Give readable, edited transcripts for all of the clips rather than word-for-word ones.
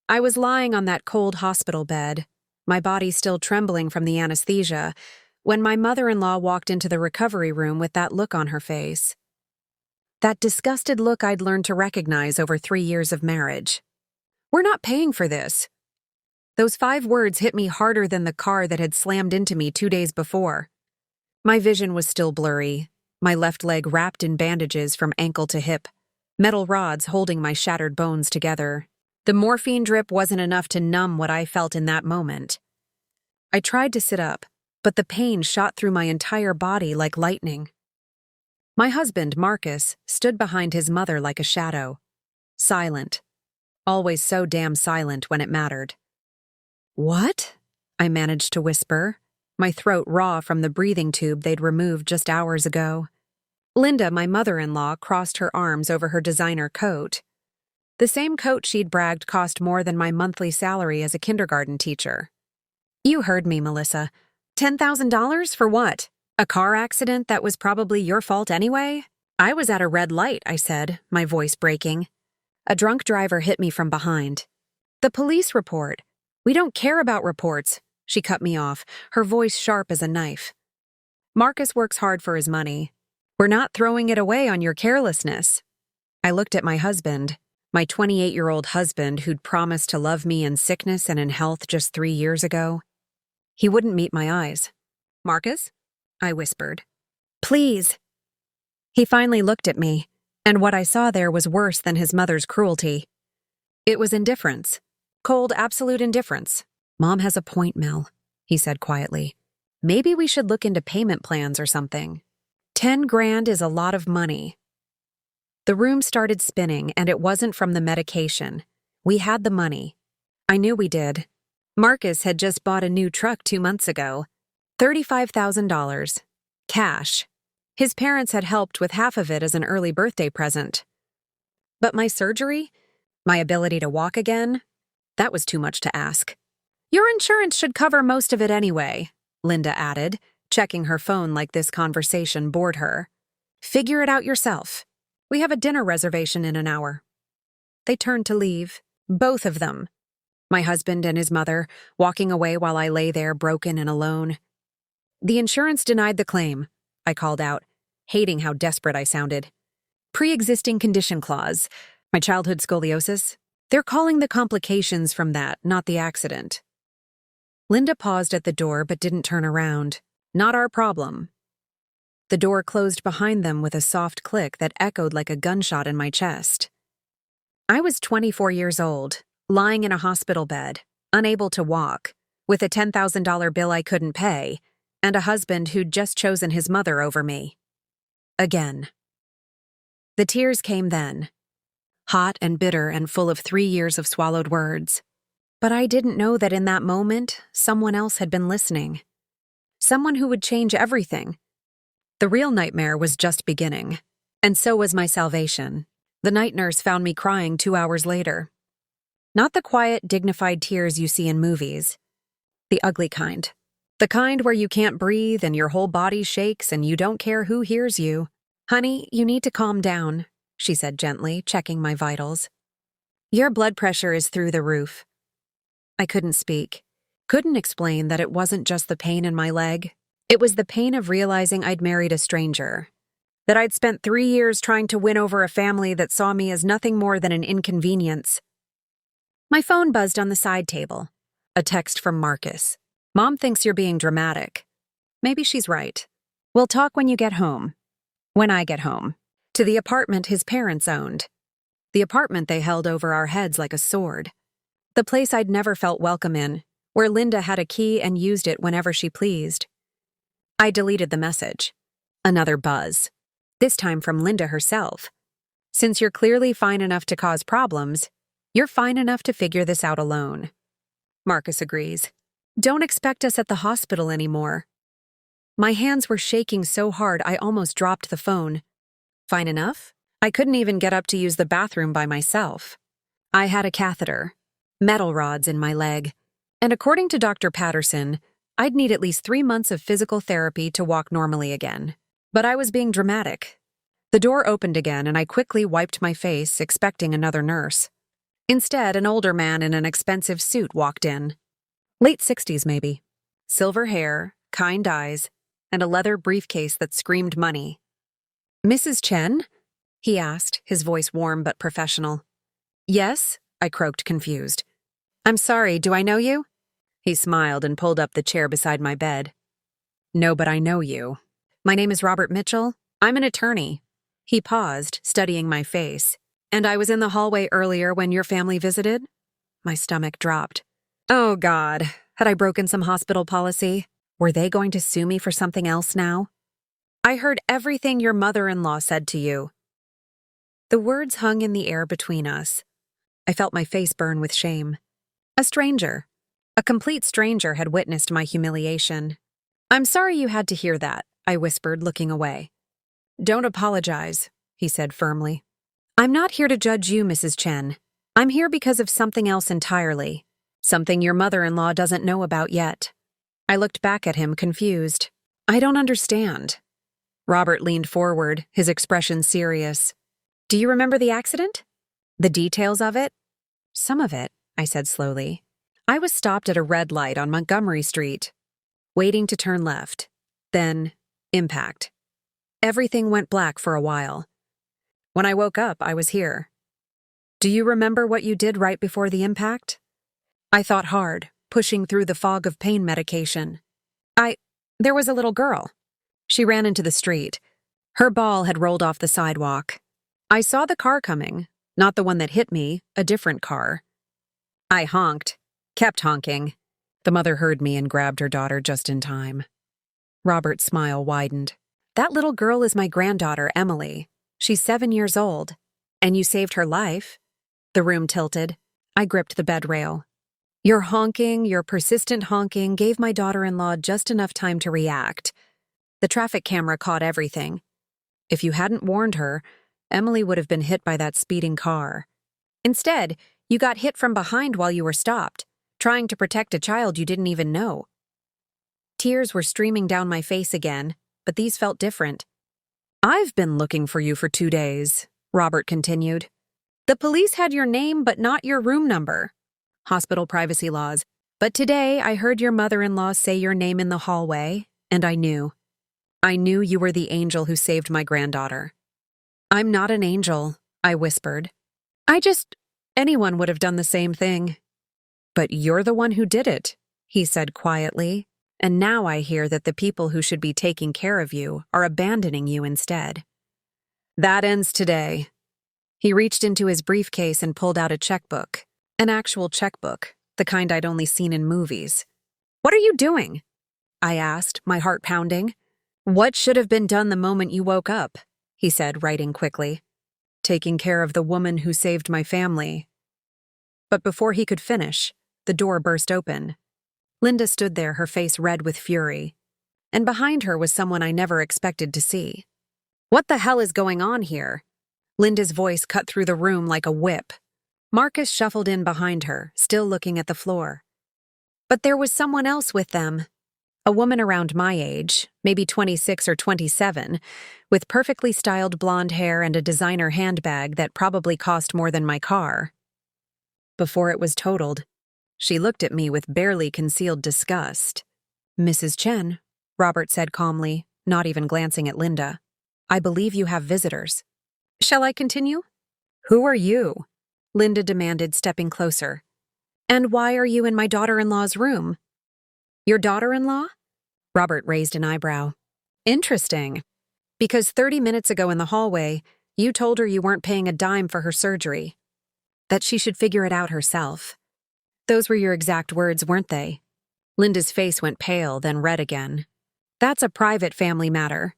I was lying on that cold hospital bed, my body still trembling from the anesthesia, when my mother-in-law walked into the recovery room with that look on her face. That disgusted look I'd learned to recognize over 3 years of marriage. "We're not paying for this." Those 5 words hit me harder than the car that had slammed into me 2 days before. My vision was still blurry, my left leg wrapped in bandages from ankle to hip, metal rods holding my shattered bones together. The morphine drip wasn't enough to numb what I felt in that moment. I tried to sit up, but the pain shot through my entire body like lightning. My husband, Marcus, stood behind his mother like a shadow. Silent. Always so damn silent when it mattered. "What?" I managed to whisper, my throat raw from the breathing tube they'd removed just hours ago. Linda, my mother-in-law, crossed her arms over her designer coat. The same coat she'd bragged cost more than my monthly salary as a kindergarten teacher. "You heard me, Melissa. $10,000 for what? A car accident that was probably your fault anyway?" "I was at a red light," I said, my voice breaking. A drunk driver hit me from behind. "The police report." "We don't care about reports," she cut me off, her voice sharp as a knife. "Marcus works hard for his money. We're not throwing it away on your carelessness." I looked at my husband, my 28-year-old husband who'd promised to love me in sickness and in health just 3 years ago. He wouldn't meet my eyes. "Marcus?" I whispered. "Please." He finally looked at me, and what I saw there was worse than his mother's cruelty. It was indifference. Cold, absolute indifference. "Mom has a point, Mel," he said quietly. "Maybe we should look into payment plans or something. 10 grand is a lot of money." The room started spinning, and it wasn't from the medication. We had the money. I knew we did. Marcus had just bought a new truck 2 months ago. $35,000. Cash. His parents had helped with half of it as an early birthday present. But my surgery? My ability to walk again? That was too much to ask. "Your insurance should cover most of it anyway," Linda added, checking her phone like this conversation bored her. "Figure it out yourself. We have a dinner reservation in an hour." They turned to leave, both of them. My husband and his mother, walking away while I lay there broken and alone. "The insurance denied the claim," I called out, hating how desperate I sounded. "Pre-existing condition clause. My childhood scoliosis. They're calling the complications from that, not the accident." Linda paused at the door but didn't turn around. "Not our problem." The door closed behind them with a soft click that echoed like a gunshot in my chest. I was 24 years old, lying in a hospital bed, unable to walk, with a $10,000 bill I couldn't pay, and a husband who'd just chosen his mother over me. Again. The tears came then, hot and bitter and full of 3 years of swallowed words. But I didn't know that in that moment, someone else had been listening. Someone who would change everything. The real nightmare was just beginning, and so was my salvation. The night nurse found me crying 2 hours later. Not the quiet, dignified tears you see in movies. The ugly kind. The kind where you can't breathe and your whole body shakes and you don't care who hears you. "Honey, you need to calm down," she said gently, checking my vitals. "Your blood pressure is through the roof." I couldn't speak. Couldn't explain that it wasn't just the pain in my leg. It was the pain of realizing I'd married a stranger. That I'd spent 3 years trying to win over a family that saw me as nothing more than an inconvenience. My phone buzzed on the side table. A text from Marcus. "Mom thinks you're being dramatic." Maybe she's right. "We'll talk when you get home." When I get home. To the apartment his parents owned. The apartment they held over our heads like a sword. The place I'd never felt welcome in, where Linda had a key and used it whenever she pleased. I deleted the message. Another buzz. This time from Linda herself. "Since you're clearly fine enough to cause problems, you're fine enough to figure this out alone." Marcus agrees. "Don't expect us at the hospital anymore." My hands were shaking so hard I almost dropped the phone. Fine enough? I couldn't even get up to use the bathroom by myself. I had a catheter, metal rods in my leg, and according to Dr. Patterson, I'd need at least 3 months of physical therapy to walk normally again. But I was being dramatic. The door opened again and I quickly wiped my face, expecting another nurse. Instead, an older man in an expensive suit walked in. Late 60s, maybe. Silver hair, kind eyes, and a leather briefcase that screamed money. "Mrs. Chen?" he asked, his voice warm but professional. "Yes," I croaked, confused. "I'm sorry, do I know you?" He smiled and pulled up the chair beside my bed. "No, but I know you. My name is Robert Mitchell. I'm an attorney." He paused, studying my face. "And I was in the hallway earlier when your family visited?" My stomach dropped. Oh, God. Had I broken some hospital policy? Were they going to sue me for something else now? "I heard everything your mother-in-law said to you." The words hung in the air between us. I felt my face burn with shame. A stranger, a complete stranger, had witnessed my humiliation. "I'm sorry you had to hear that," I whispered, looking away. "Don't apologize," he said firmly. "I'm not here to judge you, Mrs. Chen. I'm here because of something else entirely. Something your mother-in-law doesn't know about yet." I looked back at him, confused. "I don't understand." Robert leaned forward, his expression serious. "Do you remember the accident? The details of it?" "Some of it," I said slowly. "I was stopped at a red light on Montgomery Street, waiting to turn left. Then, impact. Everything went black for a while. When I woke up, I was here." "Do you remember what you did right before the impact?" I thought hard, pushing through the fog of pain medication. There was a little girl. She ran into the street. Her ball had rolled off the sidewalk. I saw the car coming, not the one that hit me, a different car. I honked, kept honking. The mother heard me and grabbed her daughter just in time. Robert's smile widened. "That little girl is my granddaughter, Emily. She's 7 years old. And you saved her life." The room tilted. I gripped the bed rail. "Your honking, your persistent honking, gave my daughter-in-law just enough time to react. The traffic camera caught everything. If you hadn't warned her, Emily would have been hit by that speeding car. Instead, you got hit from behind while you were stopped, trying to protect a child you didn't even know." Tears were streaming down my face again, but these felt different. "I've been looking for you for 2 days," Robert continued. "The police had your name but not your room number. Hospital privacy laws. But today I heard your mother-in-law say your name in the hallway, and I knew. I knew you were the angel who saved my granddaughter." "I'm not an angel," I whispered. Anyone would have done the same thing." "But you're the one who did it," he said quietly, "and now I hear that the people who should be taking care of you are abandoning you instead." "That ends today." He reached into his briefcase and pulled out a checkbook. An actual checkbook, the kind I'd only seen in movies. "What are you doing?" I asked, my heart pounding. "What should have been done the moment you woke up?" he said, writing quickly. "Taking care of the woman who saved my family." But before he could finish, the door burst open. Linda stood there, her face red with fury. And behind her was someone I never expected to see. "What the hell is going on here?" Linda's voice cut through the room like a whip. Marcus shuffled in behind her, still looking at the floor. But there was someone else with them. A woman around my age, maybe 26 or 27, with perfectly styled blonde hair and a designer handbag that probably cost more than my car. Before it was totaled, she looked at me with barely concealed disgust. "Mrs. Chen," Robert said calmly, not even glancing at Linda, "I believe you have visitors." "Shall I continue?" "Who are you?" Linda demanded, stepping closer. "And why are you in my daughter-in-law's room?" "Your daughter-in-law?" Robert raised an eyebrow. "Interesting. Because 30 minutes ago in the hallway, you told her you weren't paying a dime for her surgery. That she should figure it out herself. Those were your exact words, weren't they?" Linda's face went pale, then red again. "That's a private family matter."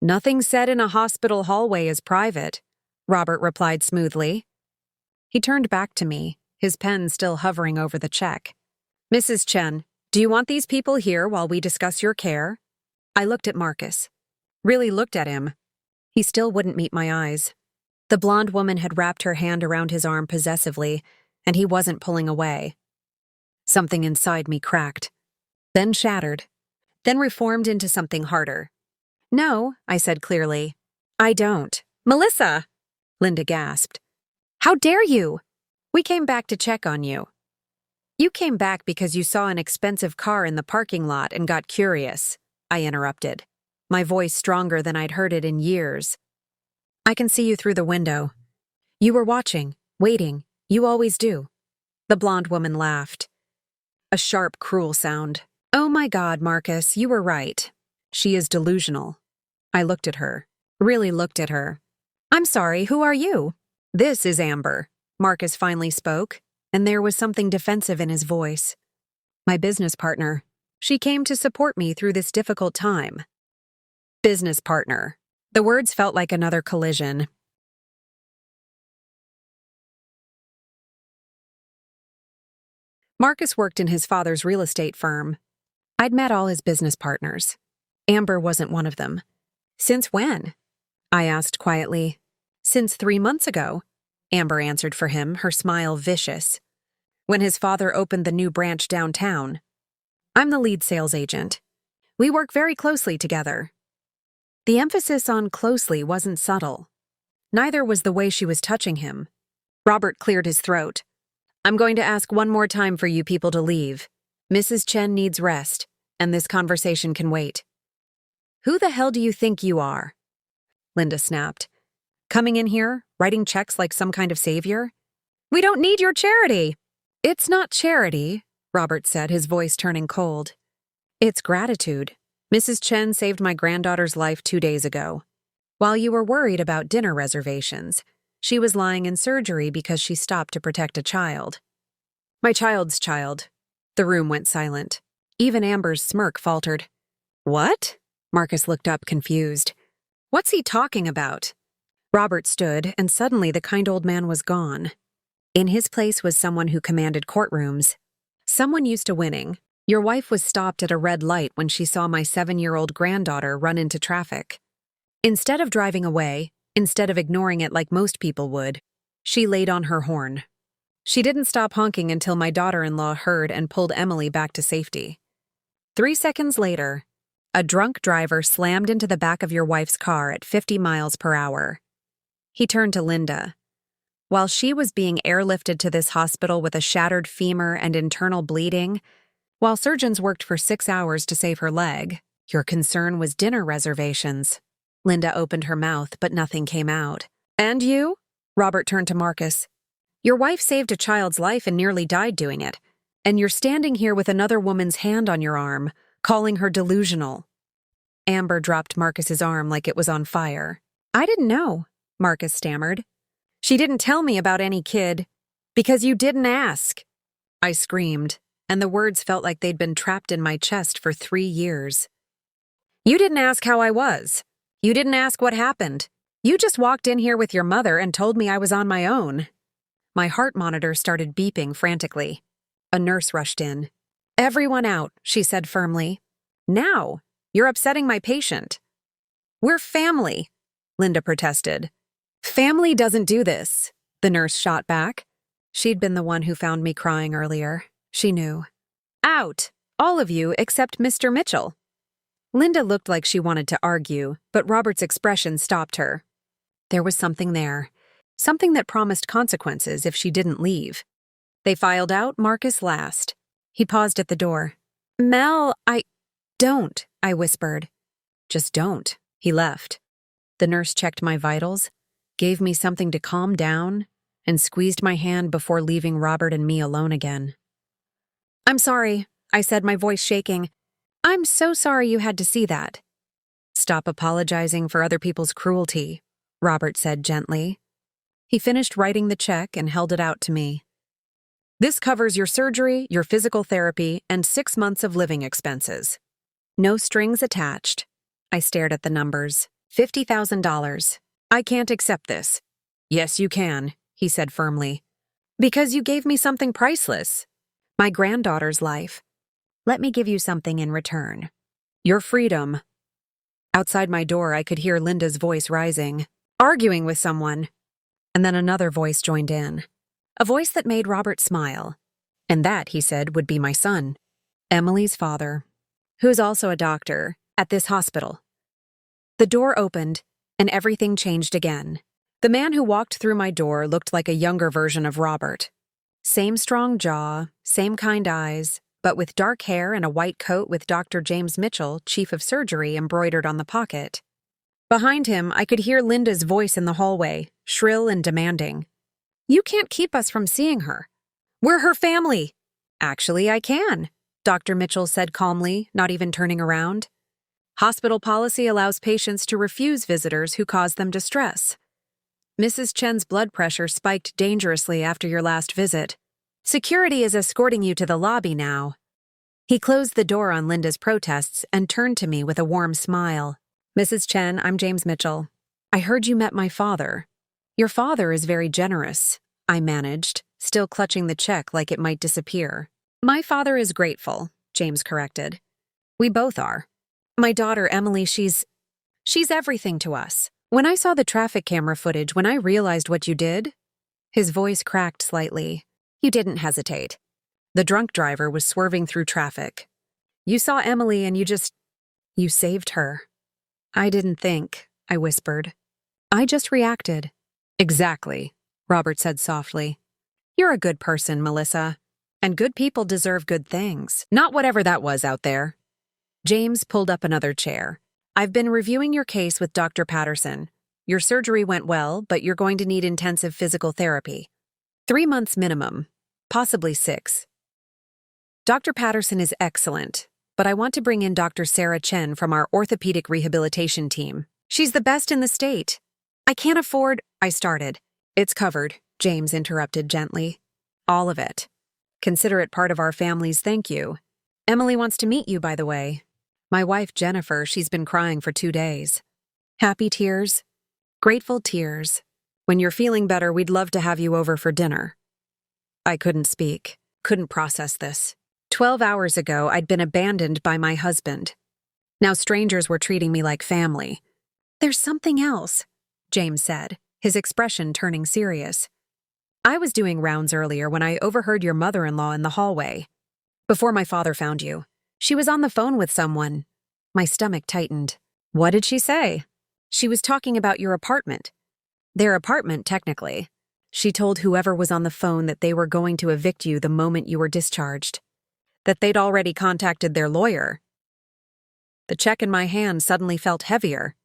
"Nothing said in a hospital hallway is private," Robert replied smoothly. He turned back to me, his pen still hovering over the check. "Mrs. Chen, do you want these people here while we discuss your care?" I looked at Marcus. Really looked at him. He still wouldn't meet my eyes. The blonde woman had wrapped her hand around his arm possessively, and he wasn't pulling away. Something inside me cracked, then shattered, then reformed into something harder. "No," I said clearly. "I don't." "Melissa!" Linda gasped. "How dare you?" We came back to check on you. You came back because you saw an expensive car in the parking lot and got curious, I interrupted, my voice stronger than I'd heard it in years. I can see you through the window. You were watching, waiting. You always do. The blonde woman laughed. A sharp, cruel sound. Oh my God, Marcus, you were right. She is delusional. I looked at her. Really looked at her. I'm sorry, who are you? This is Amber. Marcus finally spoke, and there was something defensive in his voice. My business partner. She came to support me through this difficult time. Business partner. The words felt like another collision. Marcus worked in his father's real estate firm. I'd met all his business partners. Amber wasn't one of them. Since when? I asked quietly. Since 3 months ago, Amber answered for him, her smile vicious. When his father opened the new branch downtown. I'm the lead sales agent. We work very closely together. The emphasis on closely wasn't subtle. Neither was the way she was touching him. Robert cleared his throat. I'm going to ask one more time for you people to leave. Mrs. Chen needs rest, and this conversation can wait. Who the hell do you think you are? Linda snapped. Coming in here, writing checks like some kind of savior? We don't need your charity. It's not charity, Robert said, his voice turning cold. It's gratitude. Mrs. Chen saved my granddaughter's life 2 days ago. While you were worried about dinner reservations, she was lying in surgery because she stopped to protect a child. My child's child. The room went silent. Even Amber's smirk faltered. What? Marcus looked up, confused. What's he talking about? Robert stood, and suddenly the kind old man was gone. In his place was someone who commanded courtrooms. Someone used to winning. Your wife was stopped at a red light when she saw my 7-year-old granddaughter run into traffic. Instead of driving away, instead of ignoring it like most people would, she laid on her horn. She didn't stop honking until my daughter-in-law heard and pulled Emily back to safety. 3 seconds later, a drunk driver slammed into the back of your wife's car at 50 miles per hour. He turned to Linda. While she was being airlifted to this hospital with a shattered femur and internal bleeding, while surgeons worked for 6 hours to save her leg, your concern was dinner reservations. Linda opened her mouth, but nothing came out. And you? Robert turned to Marcus. Your wife saved a child's life and nearly died doing it. And you're standing here with another woman's hand on your arm, calling her delusional. Amber dropped Marcus's arm like it was on fire. I didn't know, Marcus stammered. She didn't tell me about any kid. Because you didn't ask. I screamed, and the words felt like they'd been trapped in my chest for 3 years. You didn't ask how I was. You didn't ask what happened. You just walked in here with your mother and told me I was on my own. My heart monitor started beeping frantically. A nurse rushed in. Everyone out, she said firmly. Now, you're upsetting my patient. We're family, Linda protested. Family doesn't do this, the nurse shot back. She'd been the one who found me crying earlier. She knew. Out, all of you except Mr. Mitchell. Linda looked like she wanted to argue, but Robert's expression stopped her. There was something there, something that promised consequences if she didn't leave. They filed out, Marcus last. He paused at the door. Mel, Don't, I whispered. Just don't. He left. The nurse checked my vitals, gave me something to calm down, and squeezed my hand before leaving Robert and me alone again. I'm sorry, I said, my voice shaking. I'm so sorry you had to see that. Stop apologizing for other people's cruelty, Robert said gently. He finished writing the check and held it out to me. This covers your surgery, your physical therapy, and 6 months of living expenses. No strings attached. I stared at the numbers. $50,000. I can't accept this. Yes, you can, he said firmly. Because you gave me something priceless. My granddaughter's life. Let me give you something in return. Your freedom. Outside my door, I could hear Linda's voice rising, arguing with someone. And then another voice joined in. A voice that made Robert smile. And that, he said, would be my son, Emily's father, who's also a doctor at this hospital. The door opened, and everything changed again. The man who walked through my door looked like a younger version of Robert, Same strong jaw, same kind eyes, but with dark hair and a white coat with Dr. James Mitchell, chief of surgery, embroidered on the pocket. Behind him, I could hear Linda's voice in the hallway, shrill and demanding. "You can't keep us from seeing her. We're her family." "Actually, I can," Dr. Mitchell said calmly, not even turning around. "Hospital policy allows patients to refuse visitors who cause them distress. Mrs. Chen's blood pressure spiked dangerously after your last visit. Security is escorting you to the lobby now." He closed the door on Linda's protests and turned to me with a warm smile. "Mrs. Chen, I'm James Mitchell. I heard you met my father. Your father is very generous," I managed, still clutching the check like it might disappear. "My father is grateful," James corrected. "We both are. My daughter, Emily, she's everything to us. When I saw the traffic camera footage, when I realized what you did..." His voice cracked slightly. "You didn't hesitate. The drunk driver was swerving through traffic. You saw Emily and you saved her." "I didn't think," I whispered. "I just reacted." "Exactly," Robert said softly. "You're a good person, Melissa. And good people deserve good things, not whatever that was out there." James pulled up another chair. "I've been reviewing your case with Dr. Patterson. Your surgery went well, but you're going to need intensive physical therapy. 3 months minimum, possibly 6. Dr. Patterson is excellent, but I want to bring in Dr. Sarah Chen from our orthopedic rehabilitation team. She's the best in the state. I can't afford..." I started. "It's covered," James interrupted gently. "All of it. Consider it part of our family's thank you. Emily wants to meet you, by the way. My wife, Jennifer, she's been crying for 2 days. Happy tears? Grateful tears. When you're feeling better, we'd love to have you over for dinner." I couldn't speak, couldn't process this. 12 hours ago, I'd been abandoned by my husband. Now strangers were treating me like family. "There's something else," James said, his expression turning serious. "I was doing rounds earlier when I overheard your mother-in-law in the hallway. Before my father found you. She was on the phone with someone." My stomach tightened. "What did she say?" "She was talking about your apartment. Their apartment, technically. She told whoever was on the phone that they were going to evict you the moment you were discharged. That they'd already contacted their lawyer." The check in my hand suddenly felt heavier.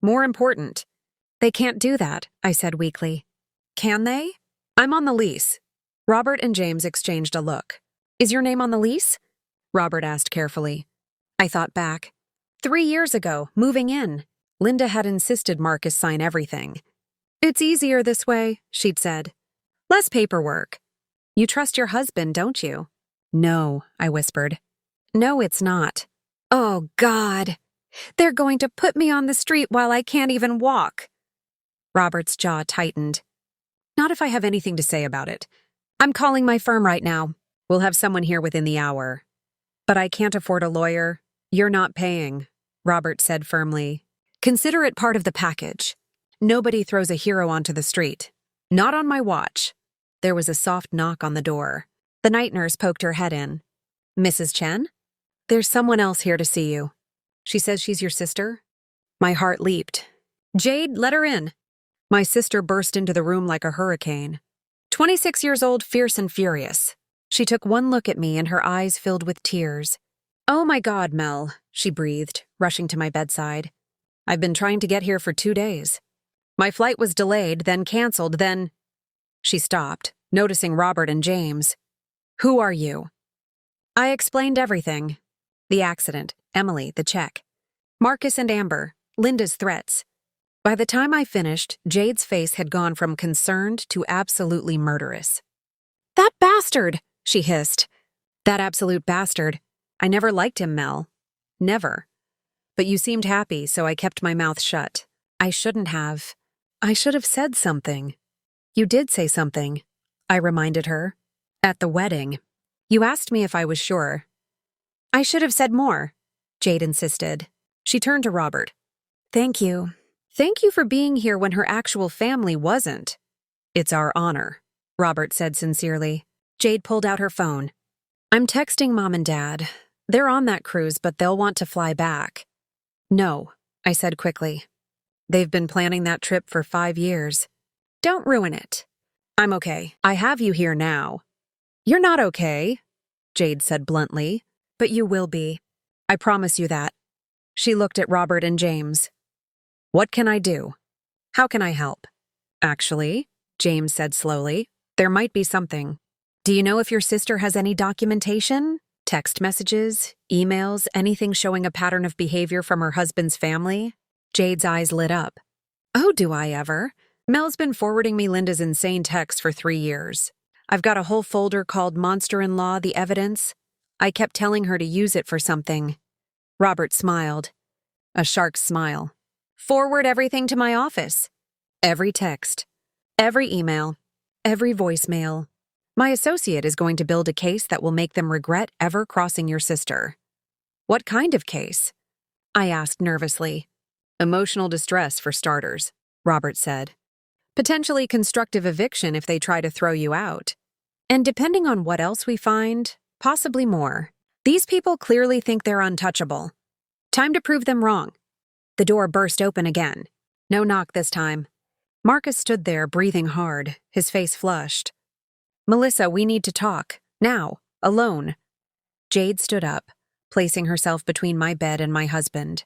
More important. "They can't do that," I said weakly. "Can they?" "I'm on the lease." Robert and James exchanged a look. "Is your name on the lease?" Robert asked carefully. I thought back. 3 years ago, moving in, Linda had insisted Marcus sign everything. "It's easier this way," she'd said. "Less paperwork. You trust your husband, don't you?" "No," I whispered. "No, it's not." "Oh, God. They're going to put me on the street while I can't even walk." Robert's jaw tightened. "Not if I have anything to say about it. I'm calling my firm right now. We'll have someone here within the hour." "But I can't afford a lawyer." "You're not paying," Robert said firmly. "Consider it part of the package. Nobody throws a hero onto the street. Not on my watch." There was a soft knock on the door. The night nurse poked her head in. "Mrs. Chen? There's someone else here to see you. She says she's your sister." My heart leaped. "Jade, let her in." My sister burst into the room like a hurricane. 26 years old, fierce and furious. She took one look at me and her eyes filled with tears. "Oh my God, Mel," she breathed, rushing to my bedside. "I've been trying to get here for 2 days. My flight was delayed, then canceled, then..." She stopped, noticing Robert and James. "Who are you?" I explained everything. The accident, Emily, the check, Marcus and Amber, Linda's threats. By the time I finished, Jade's face had gone from concerned to absolutely murderous. "That bastard!" she hissed. "That absolute bastard. I never liked him, Mel. Never. But you seemed happy, so I kept my mouth shut. I shouldn't have. I should have said something." "You did say something," I reminded her. "At the wedding. You asked me if I was sure." "I should have said more," Jade insisted. She turned to Robert. "Thank you. Thank you for being here when her actual family wasn't." "It's our honor," Robert said sincerely. Jade pulled out her phone. "I'm texting Mom and Dad. They're on that cruise, but they'll want to fly back." "No," I said quickly. "They've been planning that trip for 5 years. Don't ruin it." "I'm okay. I have you here now." You're not okay, Jade said bluntly, but you will be. I promise you that. She looked at Robert and James. What can I do? How can I help? Actually, James said slowly, there might be something. Do you know if your sister has any documentation? Text messages, emails, anything showing a pattern of behavior from her husband's family? Jade's eyes lit up. Oh, do I ever? Mel's been forwarding me Linda's insane texts for 3 years. I've got a whole folder called Monster-in-Law, the Evidence. I kept telling her to use it for something. Robert smiled. A shark's smile. Forward everything to my office. Every text. Every email. Every voicemail. My associate is going to build a case that will make them regret ever crossing your sister. What kind of case? I asked nervously. Emotional distress, for starters, Robert said. Potentially constructive eviction if they try to throw you out. And depending on what else we find, possibly more. These people clearly think they're untouchable. Time to prove them wrong. The door burst open again. No knock this time. Marcus stood there, breathing hard, his face flushed. Melissa, we need to talk. Now. Alone. Jade stood up, placing herself between my bed and my husband.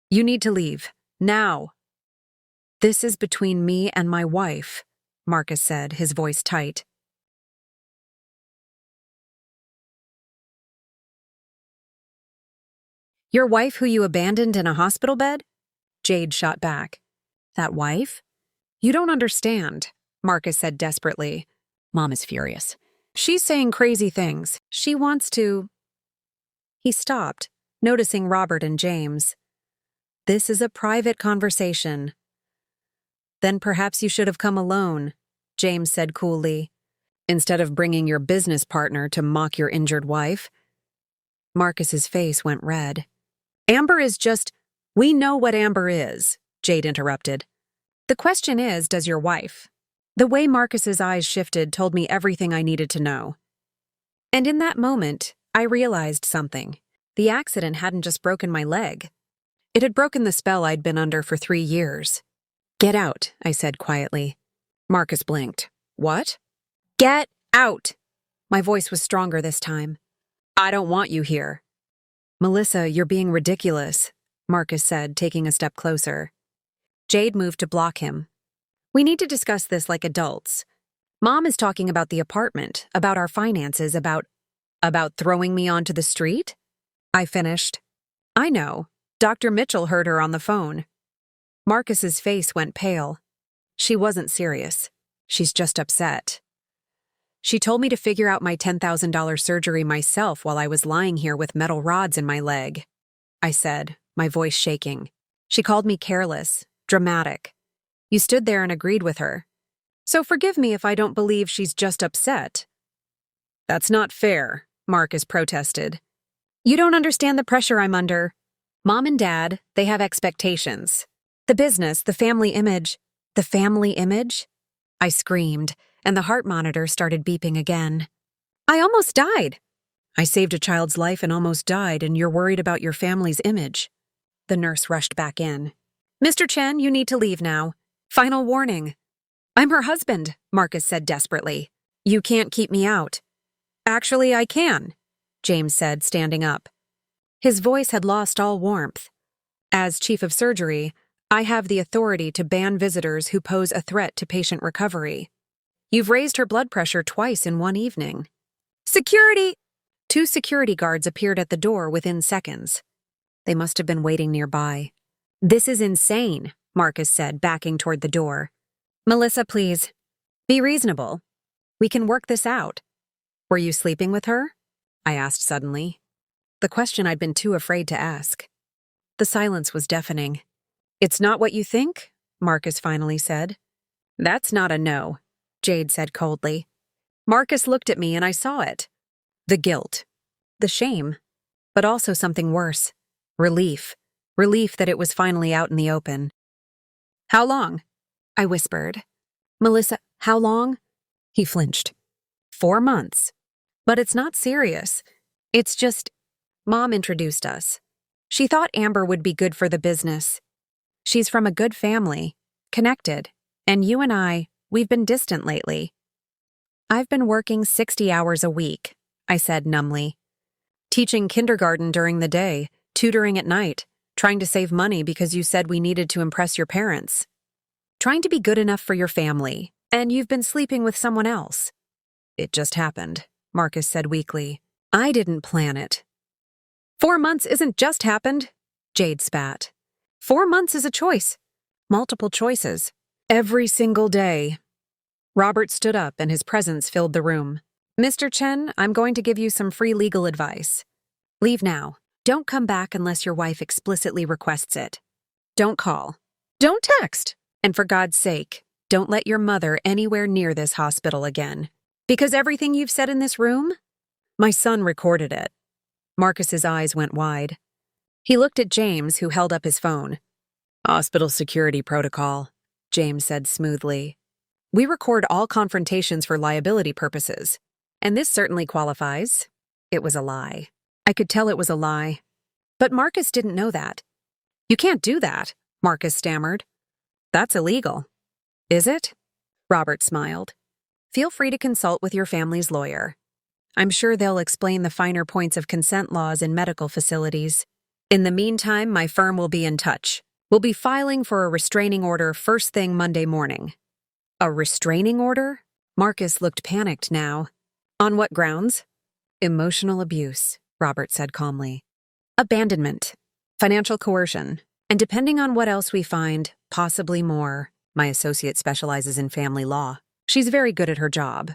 You need to leave. Now. This is between me and my wife, Marcus said, his voice tight. Your wife who you abandoned in a hospital bed? Jade shot back. That wife? You don't understand, Marcus said desperately. Mom is furious. She's saying crazy things. She wants to... He stopped, noticing Robert and James. This is a private conversation. Then perhaps you should have come alone, James said coolly, instead of bringing your business partner to mock your injured wife. Marcus's face went red. Amber is just... We know what Amber is, Jade interrupted. The question is, does your wife? The way Marcus's eyes shifted told me everything I needed to know. And in that moment, I realized something. The accident hadn't just broken my leg. It had broken the spell I'd been under for 3 years. Get out, I said quietly. Marcus blinked. What? Get out! My voice was stronger this time. I don't want you here. Melissa, you're being ridiculous, Marcus said, taking a step closer. Jade moved to block him. We need to discuss this like adults. Mom is talking about the apartment, about our finances, about throwing me onto the street? I finished. I know. Dr. Mitchell heard her on the phone. Marcus's face went pale. She wasn't serious. She's just upset. She told me to figure out my $10,000 surgery myself while I was lying here with metal rods in my leg. I said, my voice shaking. She called me careless, dramatic. You stood there and agreed with her. So forgive me if I don't believe she's just upset. That's not fair, Marcus protested. You don't understand the pressure I'm under. Mom and Dad, they have expectations. The business, the family image. The family image? I screamed, and the heart monitor started beeping again. I almost died. I saved a child's life and almost died, and you're worried about your family's image. The nurse rushed back in. Mr. Chen, you need to leave now. Final warning. I'm her husband, Marcus said desperately. You can't keep me out. Actually, I can, James said, standing up. His voice had lost all warmth. As chief of surgery, I have the authority to ban visitors who pose a threat to patient recovery. You've raised her blood pressure twice in one evening. Security! 2 security guards appeared at the door within seconds. They must have been waiting nearby. This is insane, Marcus said, backing toward the door. Melissa, please. Be reasonable. We can work this out. Were you sleeping with her? I asked suddenly. The question I'd been too afraid to ask. The silence was deafening. It's not what you think, Marcus finally said. That's not a no, Jade said coldly. Marcus looked at me and I saw it. The guilt. The shame. But also something worse. Relief. Relief that it was finally out in the open. How long? I whispered. Melissa, how long? He flinched. 4 months. But it's not serious. It's just... Mom introduced us. She thought Amber would be good for the business. She's from a good family, connected, and you and I, we've been distant lately. I've been working 60 hours a week, I said numbly. Teaching kindergarten during the day, tutoring at night, trying to save money because you said we needed to impress your parents. Trying to be good enough for your family, and you've been sleeping with someone else. It just happened, Marcus said weakly. I didn't plan it. 4 months isn't just happened, Jade spat. 4 months is a choice. Multiple choices. Every single day. Robert stood up and his presence filled the room. Mr. Chen, I'm going to give you some free legal advice. Leave now. Don't come back unless your wife explicitly requests it. Don't call. Don't text. And for God's sake, don't let your mother anywhere near this hospital again. Because everything you've said in this room? My son recorded it. Marcus's eyes went wide. He looked at James, who held up his phone. Hospital security protocol, James said smoothly. We record all confrontations for liability purposes. And this certainly qualifies. It was a lie. I could tell it was a lie. But Marcus didn't know that. You can't do that, Marcus stammered. That's illegal. Is it? Robert smiled. Feel free to consult with your family's lawyer. I'm sure they'll explain the finer points of consent laws in medical facilities. In the meantime, my firm will be in touch. We'll be filing for a restraining order first thing Monday morning. A restraining order? Marcus looked panicked now. On what grounds? Emotional abuse, Robert said calmly. Abandonment. Financial coercion. And depending on what else we find, possibly more. My associate specializes in family law. She's very good at her job.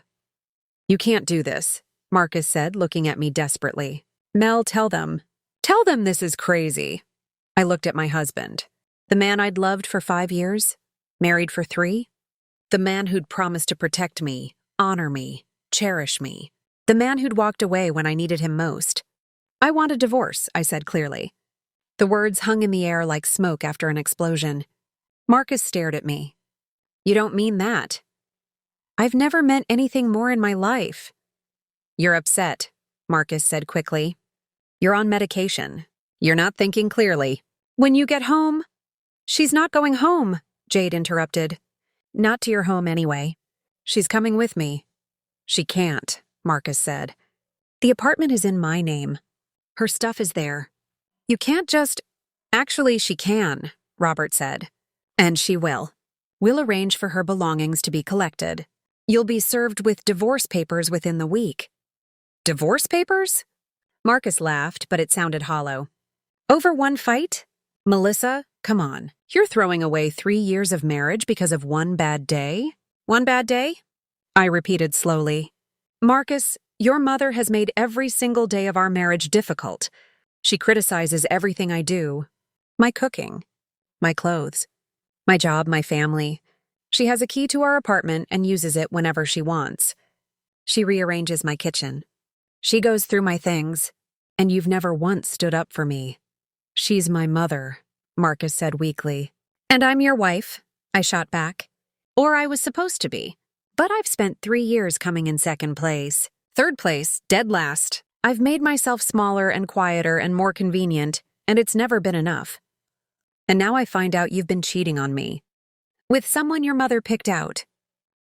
You can't do this, Marcus said, looking at me desperately. Mel, tell them. Tell them this is crazy. I looked at my husband. The man I'd loved for 5 years, married for 3. The man who'd promised to protect me, honor me, cherish me. The man who'd walked away when I needed him most. I want a divorce, I said clearly. The words hung in the air like smoke after an explosion. Marcus stared at me. You don't mean that. I've never meant anything more in my life. You're upset, Marcus said quickly. You're on medication. You're not thinking clearly. When you get home... She's not going home, Jade interrupted. Not to your home anyway. She's coming with me. She can't, Marcus said. The apartment is in my name. Her stuff is there. You can't just... Actually, she can, Robert said. And she will. We'll arrange for her belongings to be collected. You'll be served with divorce papers within the week. Divorce papers? Marcus laughed, but it sounded hollow. Over one fight? Melissa, come on. You're throwing away 3 years of marriage because of one bad day? One bad day? I repeated slowly. Marcus, your mother has made every single day of our marriage difficult. She criticizes everything I do. My cooking. My clothes. My job, my family. She has a key to our apartment and uses it whenever she wants. She rearranges my kitchen. She goes through my things. And you've never once stood up for me. She's my mother, Marcus said weakly. And I'm your wife, I shot back. Or I was supposed to be. But I've spent 3 years coming in second place. Third place, dead last. I've made myself smaller and quieter and more convenient, and it's never been enough. And now I find out you've been cheating on me. With someone your mother picked out.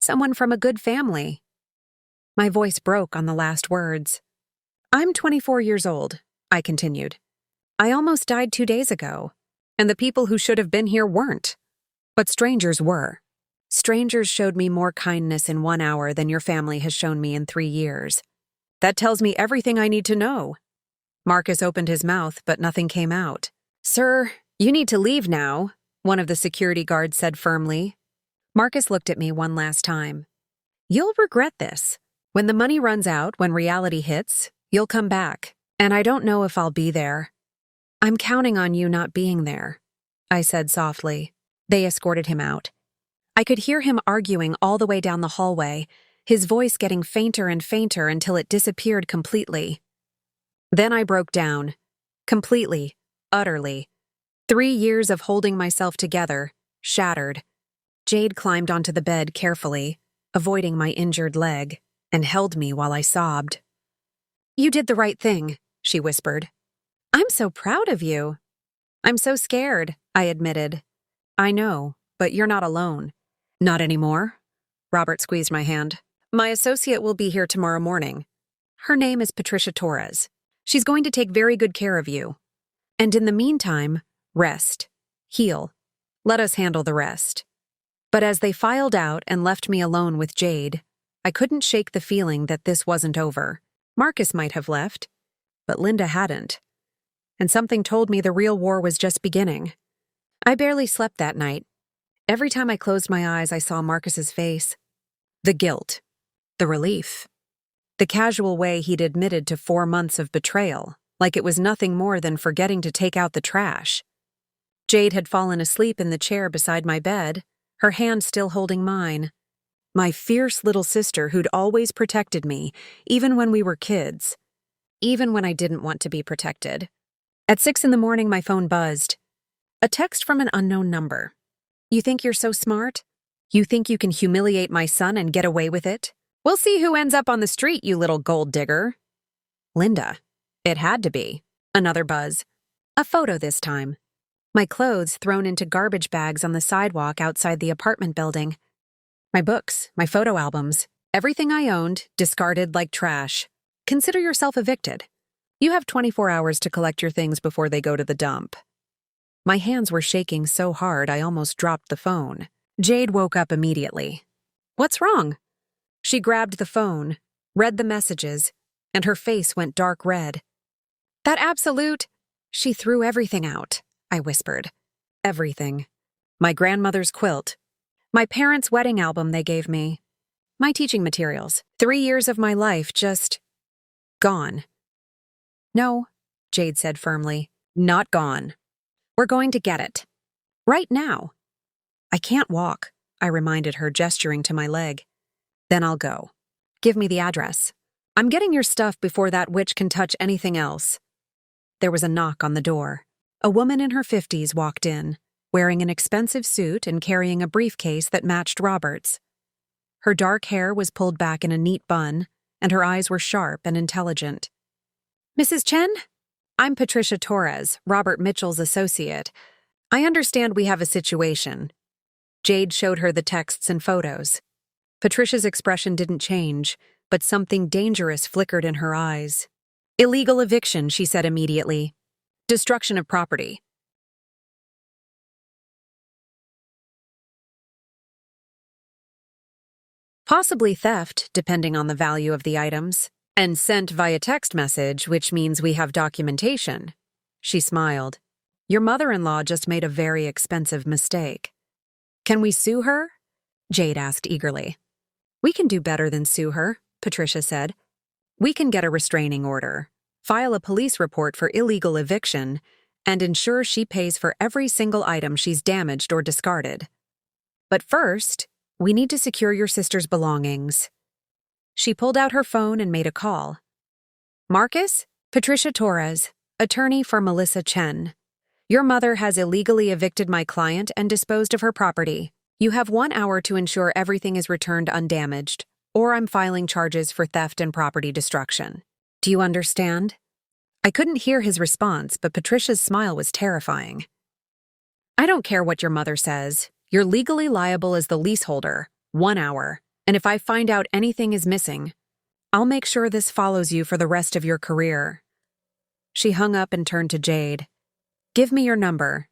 Someone from a good family. My voice broke on the last words. I'm 24 years old, I continued. I almost died 2 days ago, and the people who should have been here weren't. But strangers were. Strangers showed me more kindness in 1 hour than your family has shown me in 3 years. That tells me everything I need to know. Marcus opened his mouth, but nothing came out. Sir, you need to leave now, one of the security guards said firmly. Marcus looked at me one last time. You'll regret this. When the money runs out, when reality hits, you'll come back, and I don't know if I'll be there. I'm counting on you not being there, I said softly. They escorted him out. I could hear him arguing all the way down the hallway, his voice getting fainter and fainter until it disappeared completely. Then I broke down. Completely, utterly. 3 years of holding myself together, shattered. Jade climbed onto the bed carefully, avoiding my injured leg, and held me while I sobbed. You did the right thing, she whispered. I'm so proud of you. I'm so scared, I admitted. I know, but you're not alone. Not anymore. Robert squeezed my hand. My associate will be here tomorrow morning. Her name is Patricia Torres. She's going to take very good care of you. And in the meantime, rest. Heal. Let us handle the rest. But as they filed out and left me alone with Jade, I couldn't shake the feeling that this wasn't over. Marcus might have left, but Linda hadn't. And something told me the real war was just beginning. I barely slept that night. Every time I closed my eyes, I saw Marcus's face. The guilt. The relief. The casual way he'd admitted to 4 months of betrayal, like it was nothing more than forgetting to take out the trash. Jade had fallen asleep in the chair beside my bed, her hand still holding mine. My fierce little sister who'd always protected me, even when we were kids. Even when I didn't want to be protected. At 6 in the morning, my phone buzzed. A text from an unknown number. You think you're so smart? You think you can humiliate my son and get away with it? We'll see who ends up on the street, you little gold digger. Linda. It had to be. Another buzz. A photo this time. My clothes thrown into garbage bags on the sidewalk outside the apartment building. My books, my photo albums, everything I owned, discarded like trash. Consider yourself evicted. You have 24 hours to collect your things before they go to the dump. My hands were shaking so hard I almost dropped the phone. Jade woke up immediately. What's wrong? She grabbed the phone, read the messages, and her face went dark red. That absolute... She threw everything out, I whispered. Everything. My grandmother's quilt. My parents' wedding album they gave me. My teaching materials. 3 years of my life just... gone. No, Jade said firmly. Not gone. We're going to get it. Right now. I can't walk, I reminded her, gesturing to my leg. Then I'll go. Give me the address. I'm getting your stuff before that witch can touch anything else. There was a knock on the door. A woman in her 50s walked in, wearing an expensive suit and carrying a briefcase that matched Robert's. Her dark hair was pulled back in a neat bun, and her eyes were sharp and intelligent. Mrs. Chen? I'm Patricia Torres, Robert Mitchell's associate. I understand we have a situation. Jade showed her the texts and photos. Patricia's expression didn't change, but something dangerous flickered in her eyes. Illegal eviction, she said immediately. Destruction of property. Possibly theft, depending on the value of the items. And sent via text message, which means we have documentation. She smiled. Your mother-in-law just made a very expensive mistake. Can we sue her? Jade asked eagerly. We can do better than sue her, Patricia said. We can get a restraining order, file a police report for illegal eviction, and ensure she pays for every single item she's damaged or discarded. But first, we need to secure your sister's belongings. She pulled out her phone and made a call. Marcus? Patricia Torres, attorney for Melissa Chen. Your mother has illegally evicted my client and disposed of her property. You have 1 hour to ensure everything is returned undamaged, or I'm filing charges for theft and property destruction. Do you understand? I couldn't hear his response, but Patricia's smile was terrifying. I don't care what your mother says. You're legally liable as the leaseholder. 1 hour. And if I find out anything is missing, I'll make sure this follows you for the rest of your career. She hung up and turned to Jade. Give me your number.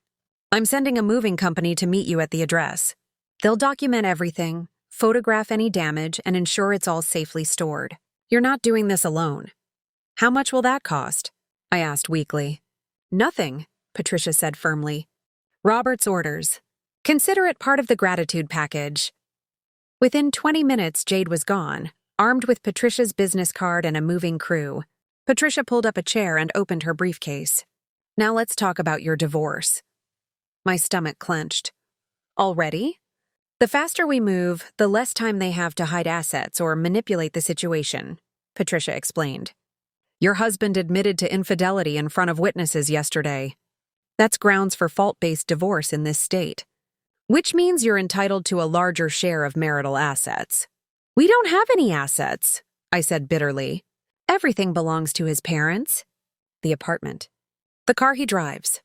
I'm sending a moving company to meet you at the address. They'll document everything, photograph any damage, and ensure it's all safely stored. You're not doing this alone. How much will that cost? I asked weakly. Nothing, Patricia said firmly. Robert's orders. Consider it part of the gratitude package. Within 20 minutes, Jade was gone, armed with Patricia's business card and a moving crew. Patricia pulled up a chair and opened her briefcase. Now let's talk about your divorce. My stomach clenched. Already? The faster we move, the less time they have to hide assets or manipulate the situation, Patricia explained. Your husband admitted to infidelity in front of witnesses yesterday. That's grounds for fault-based divorce in this state. Which means you're entitled to a larger share of marital assets. We don't have any assets, I said bitterly. Everything belongs to his parents. The apartment. The car he drives.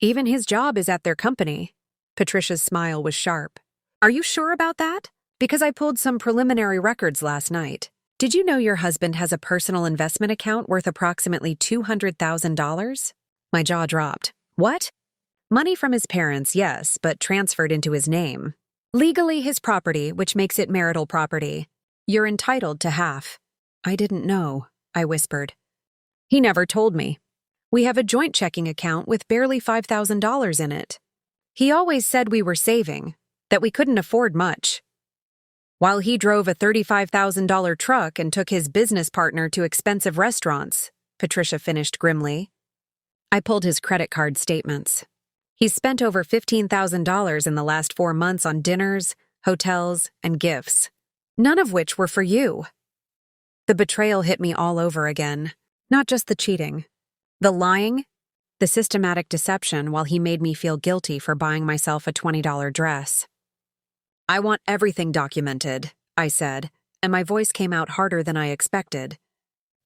Even his job is at their company. Patricia's smile was sharp. Are you sure about that? Because I pulled some preliminary records last night. Did you know your husband has a personal investment account worth approximately $200,000? My jaw dropped. What? Money from his parents, yes, but transferred into his name. Legally his property, which makes it marital property. You're entitled to half. I didn't know, I whispered. He never told me. We have a joint checking account with barely $5,000 in it. He always said we were saving, that we couldn't afford much. While he drove a $35,000 truck and took his business partner to expensive restaurants, Patricia finished grimly. I pulled his credit card statements. He's spent over $15,000 in the last 4 months on dinners, hotels, and gifts, none of which were for you. The betrayal hit me all over again, not just the cheating. The lying, the systematic deception while he made me feel guilty for buying myself a $20 dress. I want everything documented, I said, and my voice came out harder than I expected.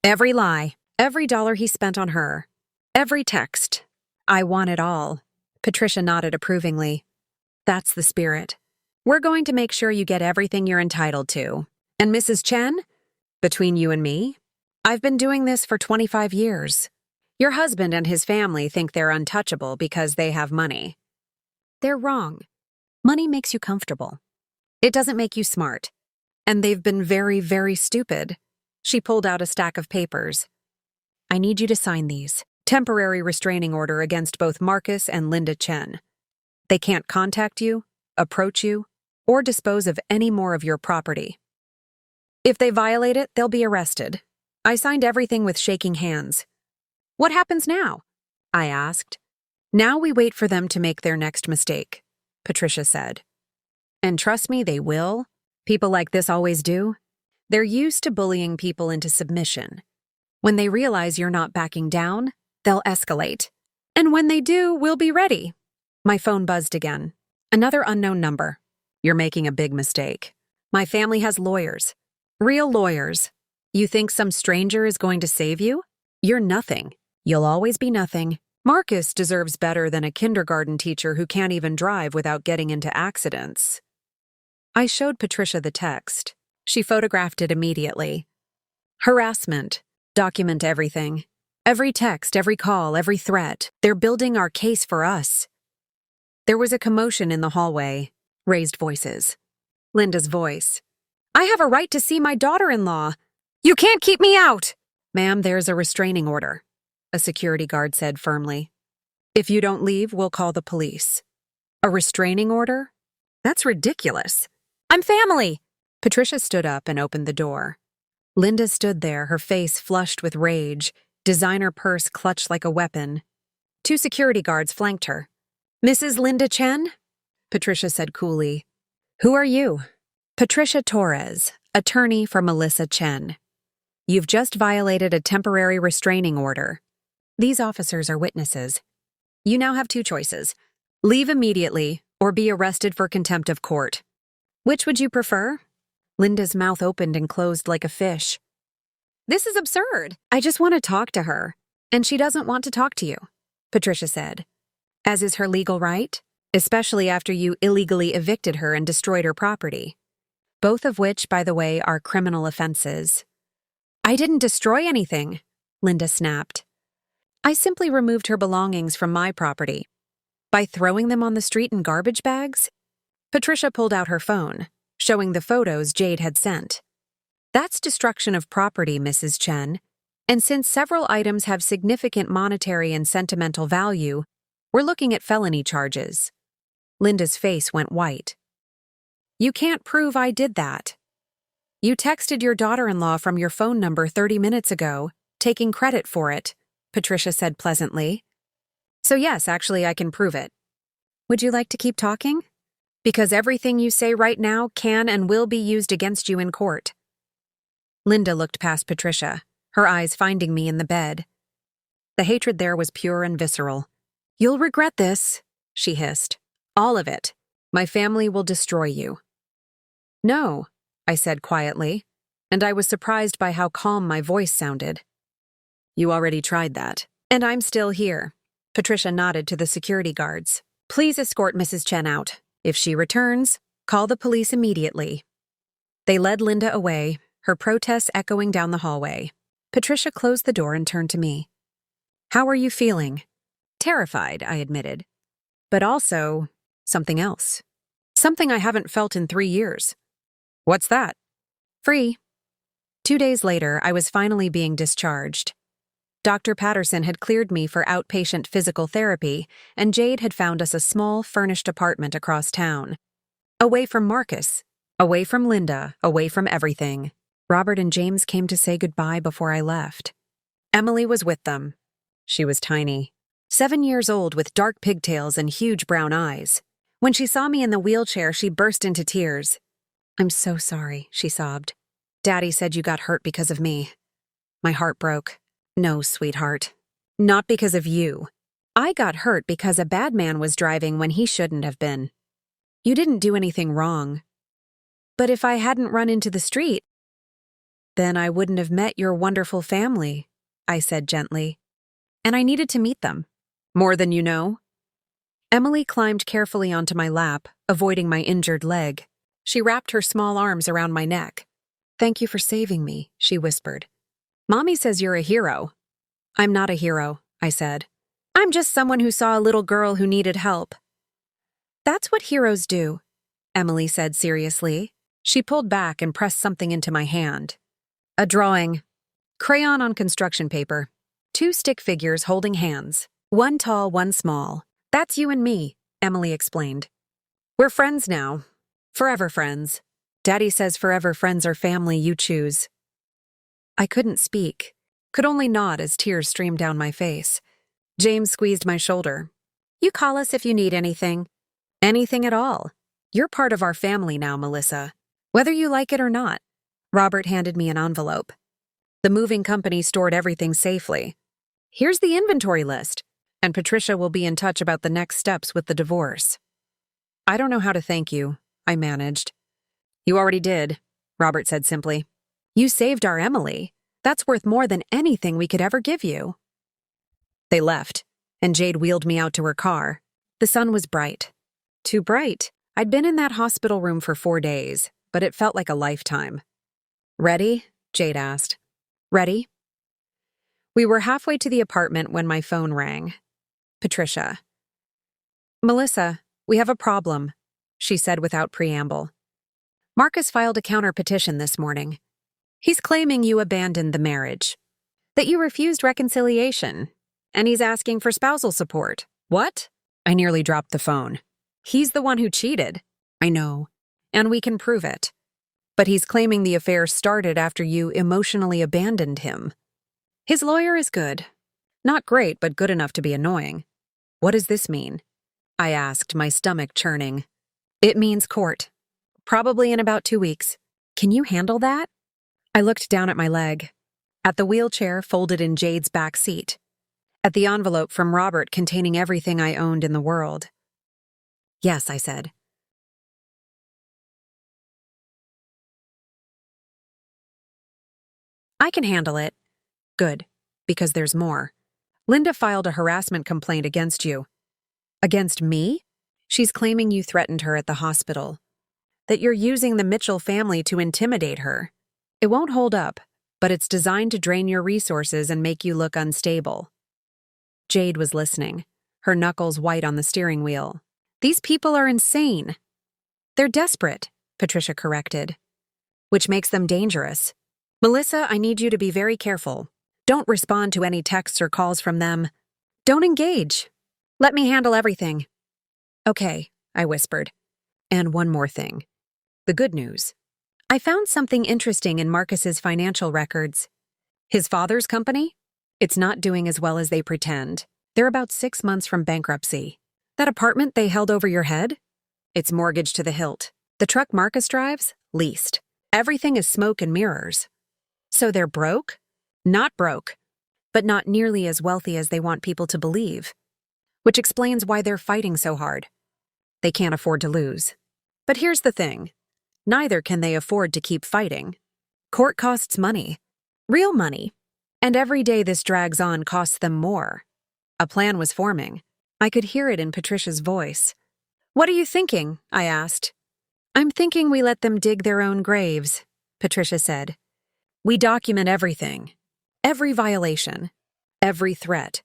Every lie, every dollar he spent on her, every text. I want it all. Patricia nodded approvingly. That's the spirit. We're going to make sure you get everything you're entitled to. And Mrs. Chen? Between you and me, I've been doing this for 25 years. Your husband and his family think they're untouchable because they have money. They're wrong. Money makes you comfortable. It doesn't make you smart. And they've been very, very stupid. She pulled out a stack of papers. I need you to sign these. Temporary restraining order against both Marcus and Linda Chen. They can't contact you, approach you, or dispose of any more of your property. If they violate it, they'll be arrested. I signed everything with shaking hands. What happens now? I asked. Now we wait for them to make their next mistake, Patricia said. And trust me, they will. People like this always do. They're used to bullying people into submission. When they realize you're not backing down, they'll escalate. And when they do, we'll be ready. My phone buzzed again. Another unknown number. You're making a big mistake. My family has lawyers. Real lawyers. You think some stranger is going to save you? You're nothing. You'll always be nothing. Marcus deserves better than a kindergarten teacher who can't even drive without getting into accidents. I showed Patricia the text. She photographed it immediately. Harassment. Document everything. Every text, every call, every threat. They're building our case for us. There was a commotion in the hallway. Raised voices. Linda's voice. I have a right to see my daughter-in-law. You can't keep me out! Ma'am, there's a restraining order, a security guard said firmly. If you don't leave, we'll call the police. A restraining order? That's ridiculous. I'm family! Patricia stood up and opened the door. Linda stood there, her face flushed with rage, designer purse clutched like a weapon. 2 security guards flanked her. Mrs. Linda Chen? Patricia said coolly. Who are you? Patricia Torres, attorney for Melissa Chen. You've just violated a temporary restraining order. These officers are witnesses. You now have 2 choices. Leave immediately or be arrested for contempt of court. Which would you prefer? Linda's mouth opened and closed like a fish. This is absurd. I just want to talk to her, and she doesn't want to talk to you, Patricia said. As is her legal right, especially after you illegally evicted her and destroyed her property. Both of which, by the way, are criminal offenses. I didn't destroy anything, Linda snapped. I simply removed her belongings from my property. By throwing them on the street in garbage bags? Patricia pulled out her phone, showing the photos Jade had sent. That's destruction of property, Mrs. Chen, and since several items have significant monetary and sentimental value, we're looking at felony charges. Linda's face went white. You can't prove I did that. You texted your daughter-in-law from your phone number 30 minutes ago, taking credit for it, Patricia said pleasantly. So yes, actually I can prove it. Would you like to keep talking? Because everything you say right now can and will be used against you in court. Linda looked past Patricia, her eyes finding me in the bed. The hatred there was pure and visceral. You'll regret this, she hissed. All of it. My family will destroy you. No, I said quietly, and I was surprised by how calm my voice sounded. You already tried that, and I'm still here. Patricia nodded to the security guards. Please escort Mrs. Chen out. If she returns, call the police immediately. They led Linda away, her protests echoing down the hallway. Patricia closed the door and turned to me. "How are you feeling?" "Terrified," I admitted. "But also something else. Something I haven't felt in 3 years." "What's that?" "Free." 2 days later, I was finally being discharged. Dr. Patterson had cleared me for outpatient physical therapy, and Jade had found us a small, furnished apartment across town. Away from Marcus, away from Linda, away from everything. Robert and James came to say goodbye before I left. Emily was with them. She was tiny, 7 years old with dark pigtails and huge brown eyes. When she saw me in the wheelchair, she burst into tears. "I'm so sorry," she sobbed. "Daddy said you got hurt because of me." My heart broke. "No, sweetheart. Not because of you. I got hurt because a bad man was driving when he shouldn't have been. You didn't do anything wrong. But if I hadn't run into the street, then I wouldn't have met your wonderful family," I said gently. "And I needed to meet them. More than you know." Emily climbed carefully onto my lap, avoiding my injured leg. She wrapped her small arms around my neck. "Thank you for saving me," she whispered. "Mommy says you're a hero." "I'm not a hero," I said. "I'm just someone who saw a little girl who needed help." "That's what heroes do," Emily said seriously. She pulled back and pressed something into my hand. A drawing. Crayon on construction paper. 2 stick figures holding hands. One tall, one small. "That's you and me," Emily explained. "We're friends now. Forever friends. Daddy says forever friends are family you choose." I couldn't speak, could only nod as tears streamed down my face. James squeezed my shoulder. "You call us if you need anything." "Anything at all. You're part of our family now, Melissa. Whether you like it or not." Robert handed me an envelope. "The moving company stored everything safely. Here's the inventory list, and Patricia will be in touch about the next steps with the divorce." "I don't know how to thank you," I managed. "You already did," Robert said simply. "You saved our Emily. That's worth more than anything we could ever give you." They left, and Jade wheeled me out to her car. The sun was bright. Too bright. I'd been in that hospital room for 4 days, but it felt like a lifetime. "Ready?" Jade asked. "Ready?" We were halfway to the apartment when my phone rang. Patricia. "Melissa, we have a problem," she said without preamble. "Marcus filed a counter-petition this morning. He's claiming you abandoned the marriage, that you refused reconciliation, and he's asking for spousal support." "What?" I nearly dropped the phone. "He's the one who cheated." "I know, and we can prove it. But he's claiming the affair started after you emotionally abandoned him. His lawyer is good. Not great, but good enough to be annoying." "What does this mean?" I asked, my stomach churning. "It means court. Probably in about 2 weeks. Can you handle that?" I looked down at my leg, at the wheelchair folded in Jade's back seat, at the envelope from Robert containing everything I owned in the world. "Yes," I said. "I can handle it." "Good, because there's more. Linda filed a harassment complaint against you." "Against me?" "She's claiming you threatened her at the hospital, that you're using the Mitchell family to intimidate her. It won't hold up, but it's designed to drain your resources and make you look unstable." Jade was listening, her knuckles white on the steering wheel. "These people are insane." "They're desperate," Patricia corrected. "Which makes them dangerous. Melissa, I need you to be very careful. Don't respond to any texts or calls from them. Don't engage. Let me handle everything." "Okay," I whispered. "And one more thing. The good news. I found something interesting in Marcus's financial records. His father's company? It's not doing as well as they pretend. They're about 6 months from bankruptcy. That apartment they held over your head? It's mortgaged to the hilt. The truck Marcus drives? Leased. Everything is smoke and mirrors. So they're broke? Not broke, but not nearly as wealthy as they want people to believe. Which explains why they're fighting so hard. They can't afford to lose. But here's the thing. Neither can they afford to keep fighting. Court costs money. Real money. And every day this drags on costs them more. A plan was forming. I could hear it in Patricia's voice. "What are you thinking?" I asked. I'm thinking we let them dig their own graves, Patricia said. We document everything. Every violation. Every threat.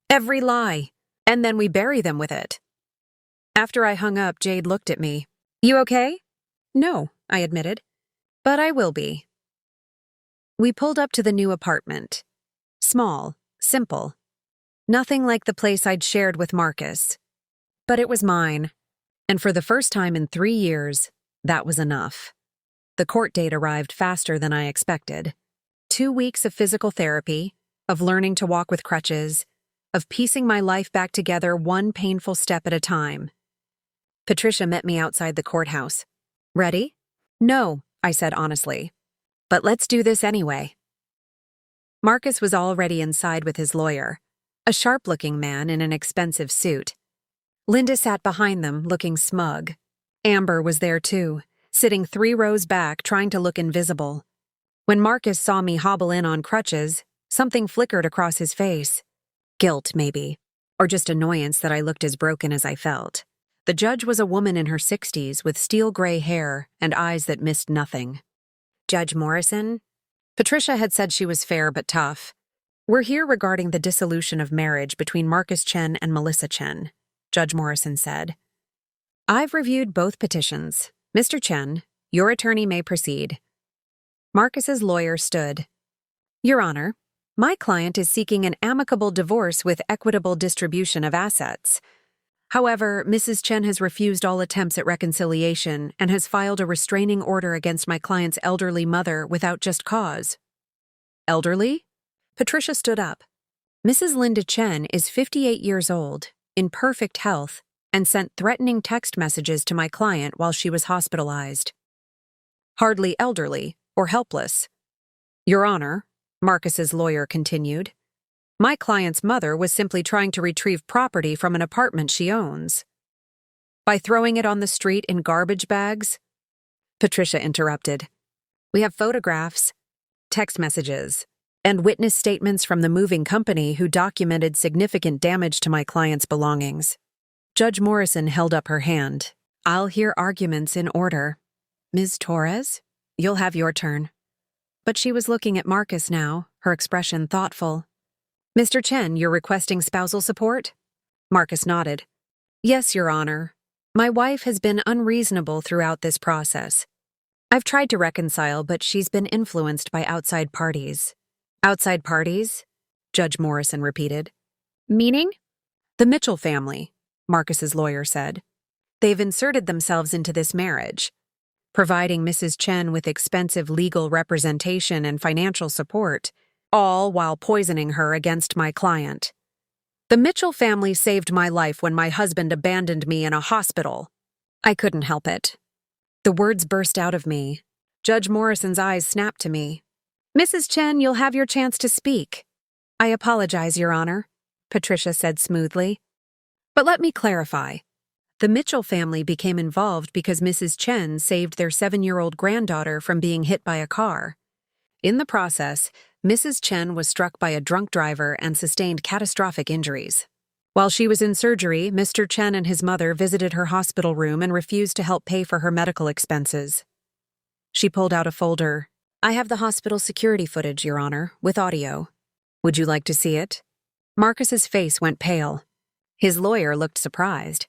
Every lie. And then we bury them with it. After I hung up, Jade looked at me. You okay? No, I admitted. But I will be. We pulled up to the new apartment. Small, simple. Nothing like the place I'd shared with Marcus. But it was mine. And for the first time in 3 years, that was enough. The court date arrived faster than I expected. 2 weeks of physical therapy, of learning to walk with crutches, of piecing my life back together one painful step at a time. Patricia met me outside the courthouse. Ready? No, I said honestly. But let's do this anyway. Marcus was already inside with his lawyer, a sharp-looking man in an expensive suit. Linda sat behind them, looking smug. Amber was there too, sitting 3 rows back, trying to look invisible. When Marcus saw me hobble in on crutches, something flickered across his face. Guilt, maybe, or just annoyance that I looked as broken as I felt. The judge was a woman in her 60s with steel gray hair and eyes that missed nothing. Judge Morrison? Patricia had said she was fair but tough. We're here regarding the dissolution of marriage between Marcus Chen and Melissa Chen, Judge Morrison said. I've reviewed both petitions. Mr. Chen, your attorney may proceed. Marcus's lawyer stood. Your Honor, my client is seeking an amicable divorce with equitable distribution of assets. However, Mrs. Chen has refused all attempts at reconciliation and has filed a restraining order against my client's elderly mother without just cause. Elderly? Patricia stood up. Mrs. Linda Chen is 58 years old, in perfect health, and sent threatening text messages to my client while she was hospitalized. Hardly elderly or helpless. Your Honor, Marcus's lawyer continued, my client's mother was simply trying to retrieve property from an apartment she owns. By throwing it on the street in garbage bags? Patricia interrupted. We have photographs, text messages, and witness statements from the moving company who documented significant damage to my client's belongings. Judge Morrison held up her hand. I'll hear arguments in order. Ms. Torres, you'll have your turn. But she was looking at Marcus now, her expression thoughtful. Mr. Chen, you're requesting spousal support? Marcus nodded. Yes, Your Honor. My wife has been unreasonable throughout this process. I've tried to reconcile, but she's been influenced by outside parties. Outside parties? Judge Morrison repeated. Meaning? The Mitchell family, Marcus's lawyer said. They've inserted themselves into this marriage, providing Mrs. Chen with expensive legal representation and financial support, all while poisoning her against my client. The Mitchell family saved my life when my husband abandoned me in a hospital. I couldn't help it. The words burst out of me. Judge Morrison's eyes snapped to me. Mrs. Chen, you'll have your chance to speak. I apologize, Your Honor, Patricia said smoothly. But let me clarify. The Mitchell family became involved because Mrs. Chen saved their 7-year-old granddaughter from being hit by a car. In the process, Mrs. Chen was struck by a drunk driver and sustained catastrophic injuries. While she was in surgery, Mr. Chen and his mother visited her hospital room and refused to help pay for her medical expenses. She pulled out a folder. I have the hospital security footage, Your Honor, with audio. Would you like to see it? Marcus's face went pale. His lawyer looked surprised.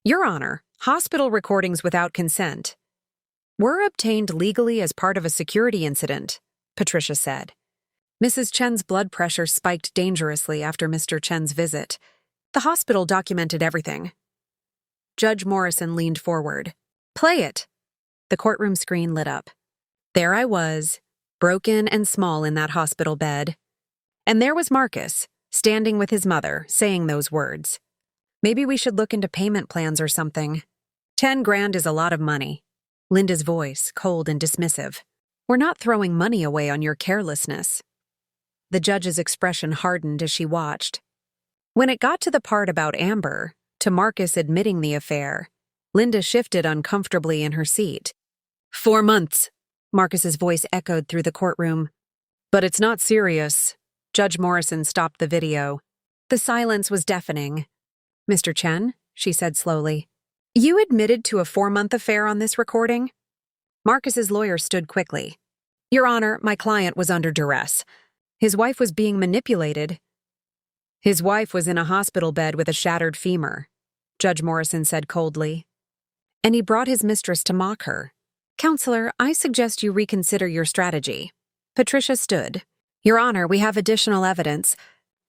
Your Honor, hospital recordings without consent were obtained legally as part of a security incident, Patricia said. Mrs. Chen's blood pressure spiked dangerously after Mr. Chen's visit. The hospital documented everything. Judge Morrison leaned forward. Play it. The courtroom screen lit up. There I was, broken and small in that hospital bed. And there was Marcus, standing with his mother, saying those words. Maybe we should look into payment plans or something. 10 grand is a lot of money. Linda's voice, cold and dismissive. We're not throwing money away on your carelessness. The judge's expression hardened as she watched. When it got to the part about Amber, to Marcus admitting the affair, Linda shifted uncomfortably in her seat. 4 months, Marcus's voice echoed through the courtroom. But it's not serious. Judge Morrison stopped the video. The silence was deafening. Mr. Chen, she said slowly, You admitted to a 4-month affair on this recording? Marcus's lawyer stood quickly. Your Honor, my client was under duress. His wife was being manipulated. His wife was in a hospital bed with a shattered femur, Judge Morrison said coldly. And he brought his mistress to mock her. Counselor, I suggest you reconsider your strategy. Patricia stood. Your Honor, we have additional evidence.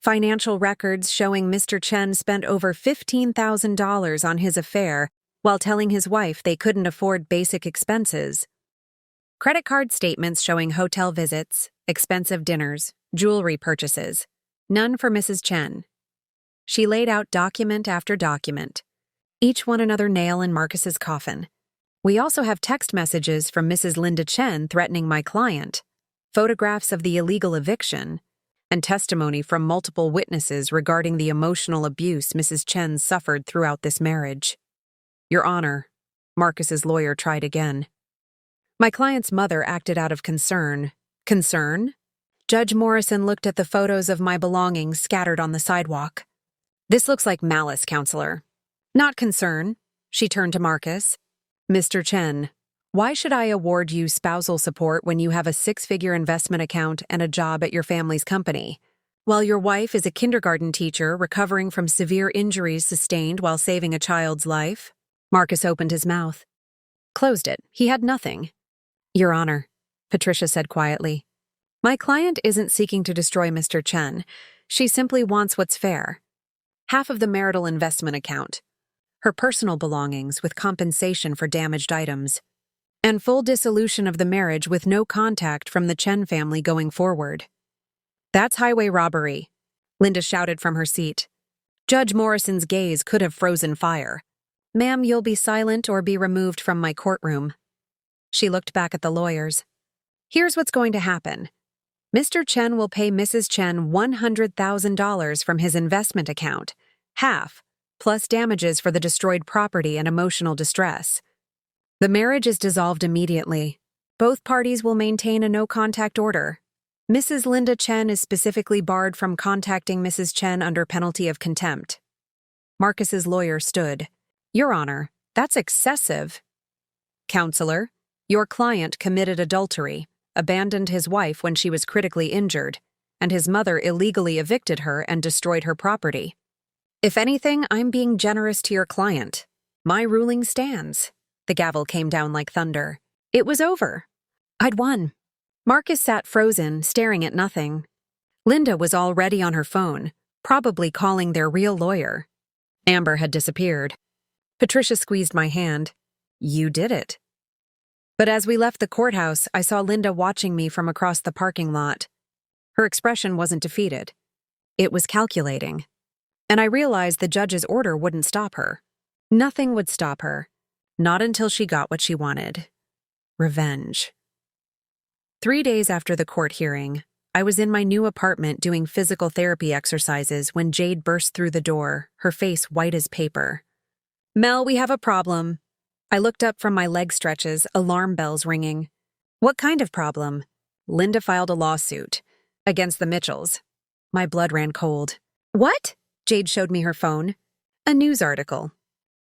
Financial records showing Mr. Chen spent over $15,000 on his affair while telling his wife they couldn't afford basic expenses. Credit card statements showing hotel visits, expensive dinners, jewelry purchases. None for Mrs. Chen. She laid out document after document, each one another nail in Marcus's coffin. We also have text messages from Mrs. Linda Chen threatening my client, photographs of the illegal eviction, and testimony from multiple witnesses regarding the emotional abuse Mrs. Chen suffered throughout this marriage. Your Honor, Marcus's lawyer tried again. My client's mother acted out of concern. Concern? Judge Morrison looked at the photos of my belongings scattered on the sidewalk. This looks like malice, Counselor. Not concern. She turned to Marcus. Mr. Chen, why should I award you spousal support when you have a 6-figure investment account and a job at your family's company, while your wife is a kindergarten teacher recovering from severe injuries sustained while saving a child's life? Marcus opened his mouth. Closed it. He had nothing. Your Honor, Patricia said quietly. My client isn't seeking to destroy Mr. Chen. She simply wants what's fair. Half of the marital investment account, her personal belongings with compensation for damaged items, and full dissolution of the marriage with no contact from the Chen family going forward. That's highway robbery, Linda shouted from her seat. Judge Morrison's gaze could have frozen fire. Ma'am, you'll be silent or be removed from my courtroom. She looked back at the lawyers. Here's what's going to happen. Mr. Chen will pay Mrs. Chen $100,000 from his investment account, half, plus damages for the destroyed property and emotional distress. The marriage is dissolved immediately. Both parties will maintain a no-contact order. Mrs. Linda Chen is specifically barred from contacting Mrs. Chen under penalty of contempt. Marcus's lawyer stood. Your Honor, that's excessive. Counselor, your client committed adultery, abandoned his wife when she was critically injured, and his mother illegally evicted her and destroyed her property. If anything, I'm being generous to your client. My ruling stands. The gavel came down like thunder. It was over. I'd won. Marcus sat frozen, staring at nothing. Linda was already on her phone, probably calling their real lawyer. Amber had disappeared. Patricia squeezed my hand. You did it. But as we left the courthouse, I saw Linda watching me from across the parking lot. Her expression wasn't defeated. It was calculating. And I realized the judge's order wouldn't stop her. Nothing would stop her. Not until she got what she wanted. Revenge. 3 days after the court hearing, I was in my new apartment doing physical therapy exercises when Jade burst through the door, her face white as paper. Mel, we have a problem. I looked up from my leg stretches, alarm bells ringing. What kind of problem? Linda filed a lawsuit. Against the Mitchells. My blood ran cold. What? Jade showed me her phone. A news article.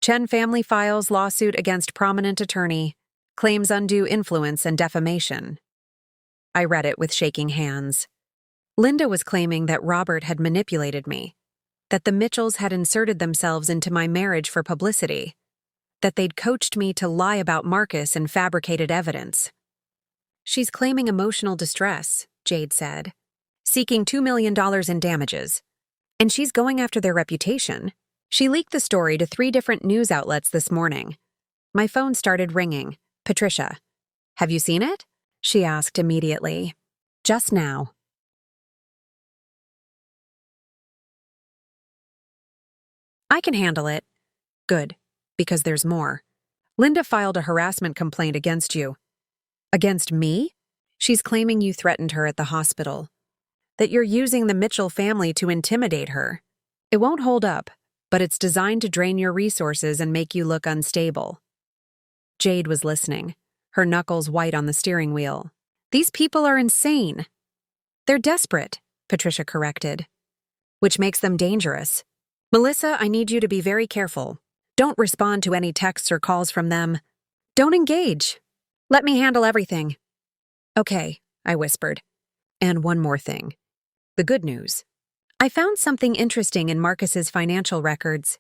Chen family files lawsuit against prominent attorney. Claims undue influence and defamation. I read it with shaking hands. Linda was claiming that Robert had manipulated me. That the Mitchells had inserted themselves into my marriage for publicity. That they'd coached me to lie about Marcus and fabricated evidence. She's claiming emotional distress, Jade said. Seeking $2 million in damages. And she's going after their reputation. She leaked the story to 3 different news outlets this morning. My phone started ringing. Patricia. Have you seen it? She asked immediately. Just now. I can handle it. Good, because there's more. Linda filed a harassment complaint against you. Against me? She's claiming you threatened her at the hospital. That you're using the Mitchell family to intimidate her. It won't hold up, but it's designed to drain your resources and make you look unstable. Jade was listening, her knuckles white on the steering wheel. These people are insane. They're desperate, Patricia corrected. Which makes them dangerous. Melissa, I need you to be very careful. Don't respond to any texts or calls from them. Don't engage. Let me handle everything. Okay, I whispered. And one more thing. The good news. I found something interesting in Marcus's financial records.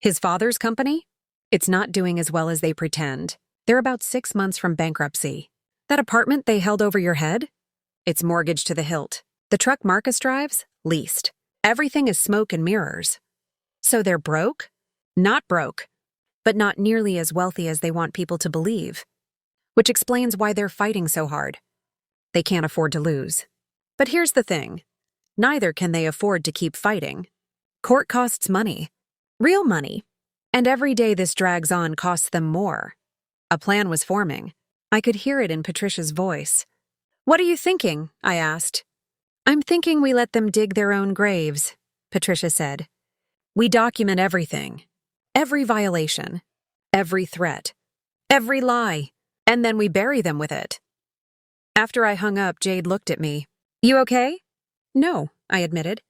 His father's company? It's not doing as well as they pretend. They're about 6 months from bankruptcy. That apartment they held over your head? It's mortgaged to the hilt. The truck Marcus drives? Leased. Everything is smoke and mirrors. So they're broke? Not broke, but not nearly as wealthy as they want people to believe. Which explains why they're fighting so hard. They can't afford to lose. But here's the thing. Neither can they afford to keep fighting. Court costs money. Real money. And every day this drags on costs them more. A plan was forming. I could hear it in Patricia's voice. What are you thinking? I asked. I'm thinking we let them dig their own graves, Patricia said. We document everything. Every violation. Every threat. Every lie. And then we bury them with it. After I hung up, Jade looked at me. You okay? No, I admitted.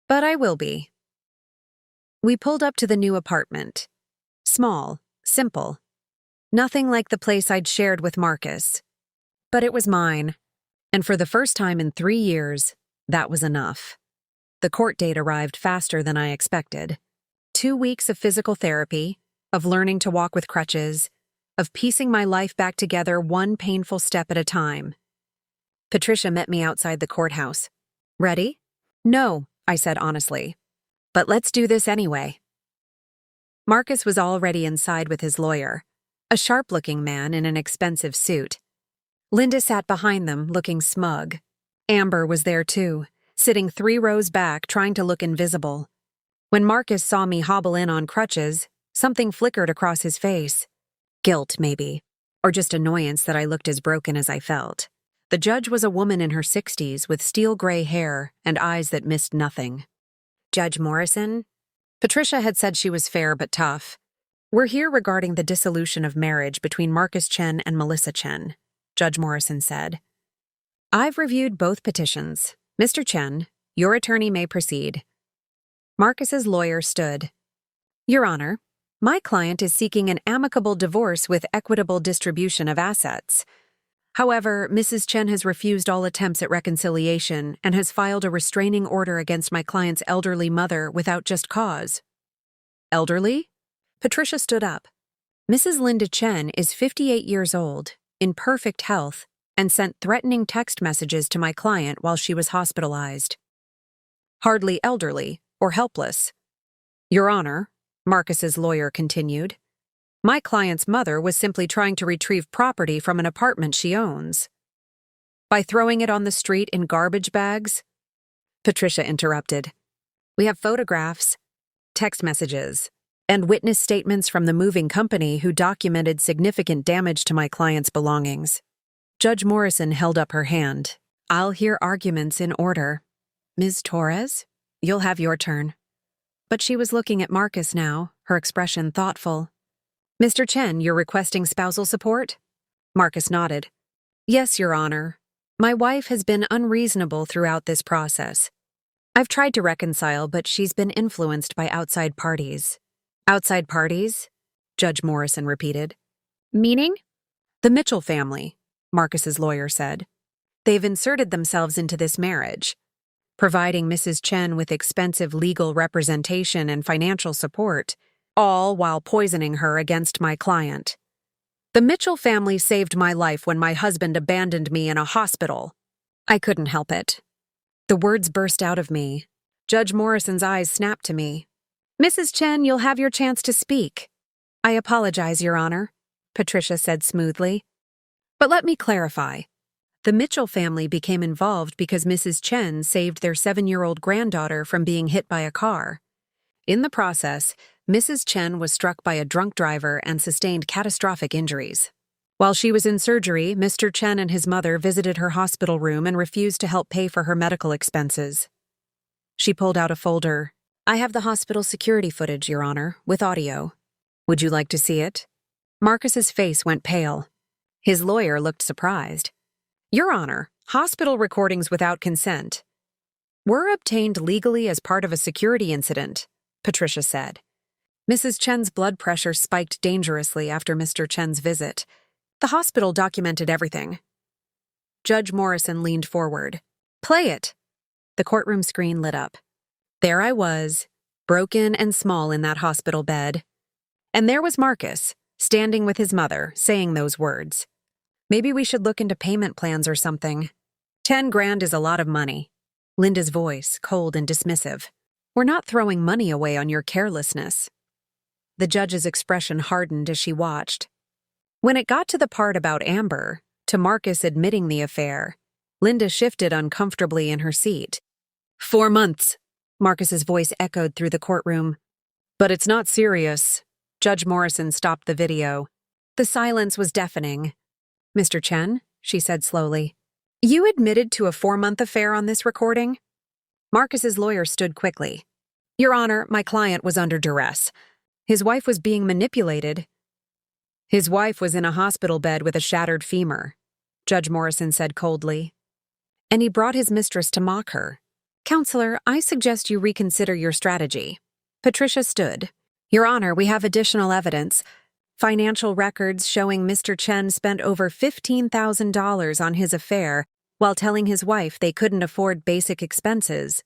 But I will be. We pulled up to the new apartment. Small, simple. Nothing like the place I'd shared with Marcus. But it was mine. And for the first time in 3 years, that was enough. The court date arrived faster than I expected. 2 weeks of physical therapy, of learning to walk with crutches, of piecing my life back together one painful step at a time. Patricia met me outside the courthouse. Ready? No, I said honestly. But let's do this anyway. Marcus was already inside with his lawyer, a sharp-looking man in an expensive suit. Linda sat behind them, looking smug. Amber was there too, sitting 3 rows back, trying to look invisible. When Marcus saw me hobble in on crutches, something flickered across his face. Guilt, maybe, or just annoyance that I looked as broken as I felt. The judge was a woman in her 60s with steel-gray hair and eyes that missed nothing. Judge Morrison? Patricia had said she was fair but tough. We're here regarding the dissolution of marriage between Marcus Chen and Melissa Chen, Judge Morrison said. I've reviewed both petitions. Mr. Chen, your attorney may proceed. Marcus's lawyer stood. Your Honor, my client is seeking an amicable divorce with equitable distribution of assets. However, Mrs. Chen has refused all attempts at reconciliation and has filed a restraining order against my client's elderly mother without just cause. Elderly? Patricia stood up. Mrs. Linda Chen is 58 years old, in perfect health, and sent threatening text messages to my client while she was hospitalized. Hardly elderly or helpless. Your Honor, Marcus's lawyer continued, my client's mother was simply trying to retrieve property from an apartment she owns. By throwing it on the street in garbage bags? Patricia interrupted. We have photographs, text messages, and witness statements from the moving company who documented significant damage to my client's belongings. Judge Morrison held up her hand. I'll hear arguments in order. Ms. Torres, you'll have your turn. But she was looking at Marcus now, her expression thoughtful. Mr. Chen, you're requesting spousal support? Marcus nodded. Yes, Your Honor. My wife has been unreasonable throughout this process. I've tried to reconcile, but she's been influenced by outside parties. Outside parties? Judge Morrison repeated. Meaning? The Mitchell family, Marcus's lawyer said. They've inserted themselves into this marriage, providing Mrs. Chen with expensive legal representation and financial support, all while poisoning her against my client. The Mitchell family saved my life when my husband abandoned me in a hospital. I couldn't help it. The words burst out of me. Judge Morrison's eyes snapped to me. Mrs. Chen, you'll have your chance to speak. I apologize, Your Honor, Patricia said smoothly. But let me clarify. The Mitchell family became involved because Mrs. Chen saved their 7-year-old granddaughter from being hit by a car. In the process, Mrs. Chen was struck by a drunk driver and sustained catastrophic injuries. While she was in surgery, Mr. Chen and his mother visited her hospital room and refused to help pay for her medical expenses. She pulled out a folder. I have the hospital security footage, Your Honor, with audio. Would you like to see it? Marcus's face went pale. His lawyer looked surprised. Your Honor, hospital recordings without consent were obtained legally as part of a security incident, Patricia said. Mrs. Chen's blood pressure spiked dangerously after Mr. Chen's visit. The hospital documented everything. Judge Morrison leaned forward. "Play it." The courtroom screen lit up. There I was, broken and small in that hospital bed. And there was Marcus, standing with his mother, saying those words. "Maybe we should look into payment plans or something. 10 grand is a lot of money." Linda's voice, cold and dismissive. "We're not throwing money away on your carelessness." The judge's expression hardened as she watched. When it got to the part about Amber, to Marcus admitting the affair, Linda shifted uncomfortably in her seat. 4 months, Marcus's voice echoed through the courtroom. "But it's not serious." Judge Morrison stopped the video. The silence was deafening. "Mr. Chen," she said slowly, "you admitted to a 4-month affair on this recording?" Marcus's lawyer stood quickly. "Your Honor, my client was under duress. His wife was being manipulated." "His wife was in a hospital bed with a shattered femur," Judge Morrison said coldly. "And he brought his mistress to mock her. Counselor, I suggest you reconsider your strategy." Patricia stood. "Your Honor, we have additional evidence. Financial records showing Mr. Chen spent over $15,000 on his affair while telling his wife they couldn't afford basic expenses.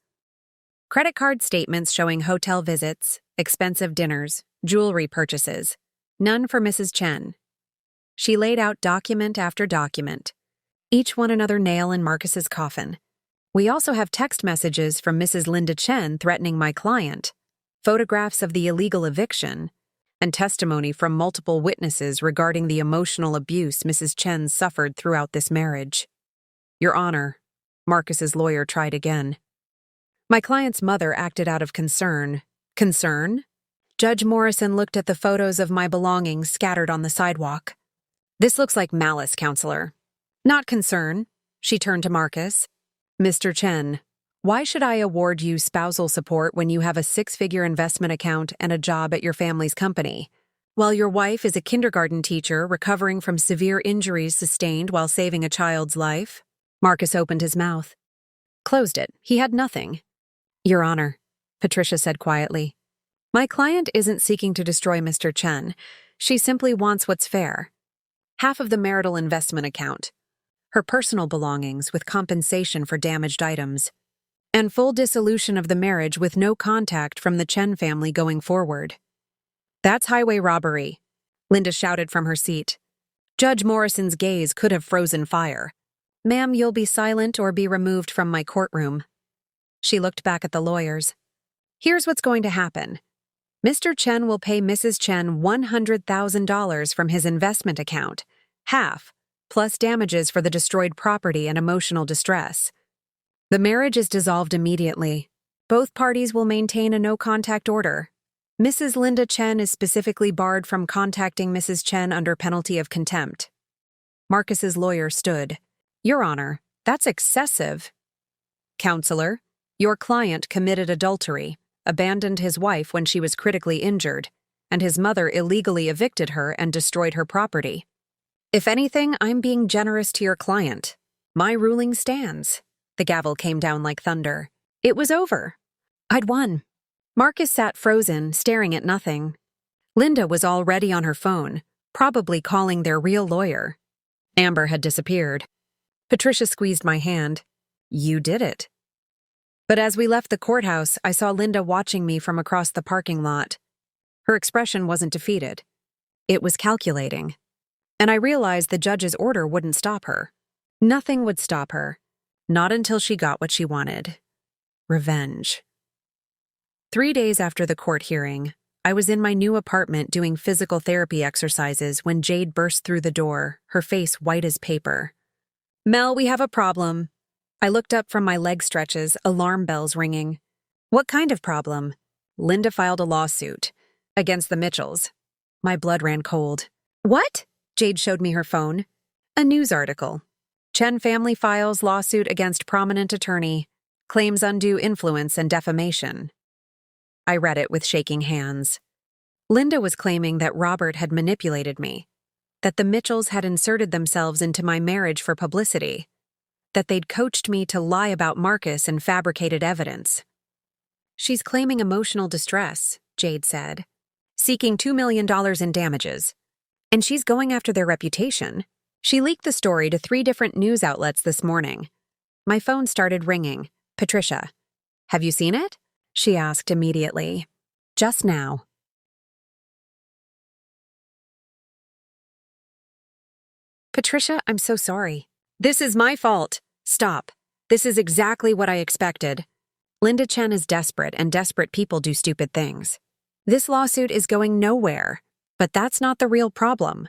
Credit card statements showing hotel visits, expensive dinners, jewelry purchases. None for Mrs. Chen." She laid out document after document, each one another nail in Marcus's coffin. "We also have text messages from Mrs. Linda Chen threatening my client, photographs of the illegal eviction, and testimony from multiple witnesses regarding the emotional abuse Mrs. Chen suffered throughout this marriage." "Your Honor," Marcus's lawyer tried again. "My client's mother acted out of concern." "Concern?" Judge Morrison looked at the photos of my belongings scattered on the sidewalk. "This looks like malice, Counselor." "Not concern." She turned to Marcus. "Mr. Chen, why should I award you spousal support when you have a 6-figure investment account and a job at your family's company, while your wife is a kindergarten teacher recovering from severe injuries sustained while saving a child's life?" Marcus opened his mouth. Closed it. He had nothing. "Your Honor," Patricia said quietly, "my client isn't seeking to destroy Mr. Chen. She simply wants what's fair. Half of the marital investment account, her personal belongings with compensation for damaged items, and full dissolution of the marriage with no contact from the Chen family going forward." "That's highway robbery," Linda shouted from her seat. Judge Morrison's gaze could have frozen fire. "Ma'am, you'll be silent or be removed from my courtroom." She looked back at the lawyers. "Here's what's going to happen. Mr. Chen will pay Mrs. Chen $100,000 from his investment account, half, plus damages for the destroyed property and emotional distress. The marriage is dissolved immediately. Both parties will maintain a no-contact order. Mrs. Linda Chen is specifically barred from contacting Mrs. Chen under penalty of contempt." Marcus's lawyer stood. "Your Honor, that's excessive." "Counselor, your client committed adultery, abandoned his wife when she was critically injured, and his mother illegally evicted her and destroyed her property. If anything, I'm being generous to your client. My ruling stands." The gavel came down like thunder. It was over. I'd won. Marcus sat frozen, staring at nothing. Linda was already on her phone, probably calling their real lawyer. Amber had disappeared. Patricia squeezed my hand. "You did it." But as we left the courthouse, I saw Linda watching me from across the parking lot. Her expression wasn't defeated. It was calculating. And I realized the judge's order wouldn't stop her. Nothing would stop her. Not until she got what she wanted. Revenge. 3 days after the court hearing, I was in my new apartment doing physical therapy exercises when Jade burst through the door, her face white as paper. "Mel, we have a problem." I looked up from my leg stretches, alarm bells ringing. "What kind of problem?" "Linda filed a lawsuit against the Mitchells." My blood ran cold. "What?" Jade showed me her phone. "A news article. Chen family files lawsuit against prominent attorney, claims undue influence and defamation." I read it with shaking hands. Linda was claiming that Robert had manipulated me, that the Mitchells had inserted themselves into my marriage for publicity, that they'd coached me to lie about Marcus and fabricated evidence. "She's claiming emotional distress," Jade said. seeking $2 million in damages. And she's going after their reputation. She leaked the story to 3 different news outlets this morning. My phone started ringing. Patricia. Have you seen it? She asked immediately. Just now. Patricia, I'm so sorry. This is my fault. Stop. This is exactly what I expected. Linda Chen is desperate, and desperate people do stupid things. This lawsuit is going nowhere, but that's not the real problem.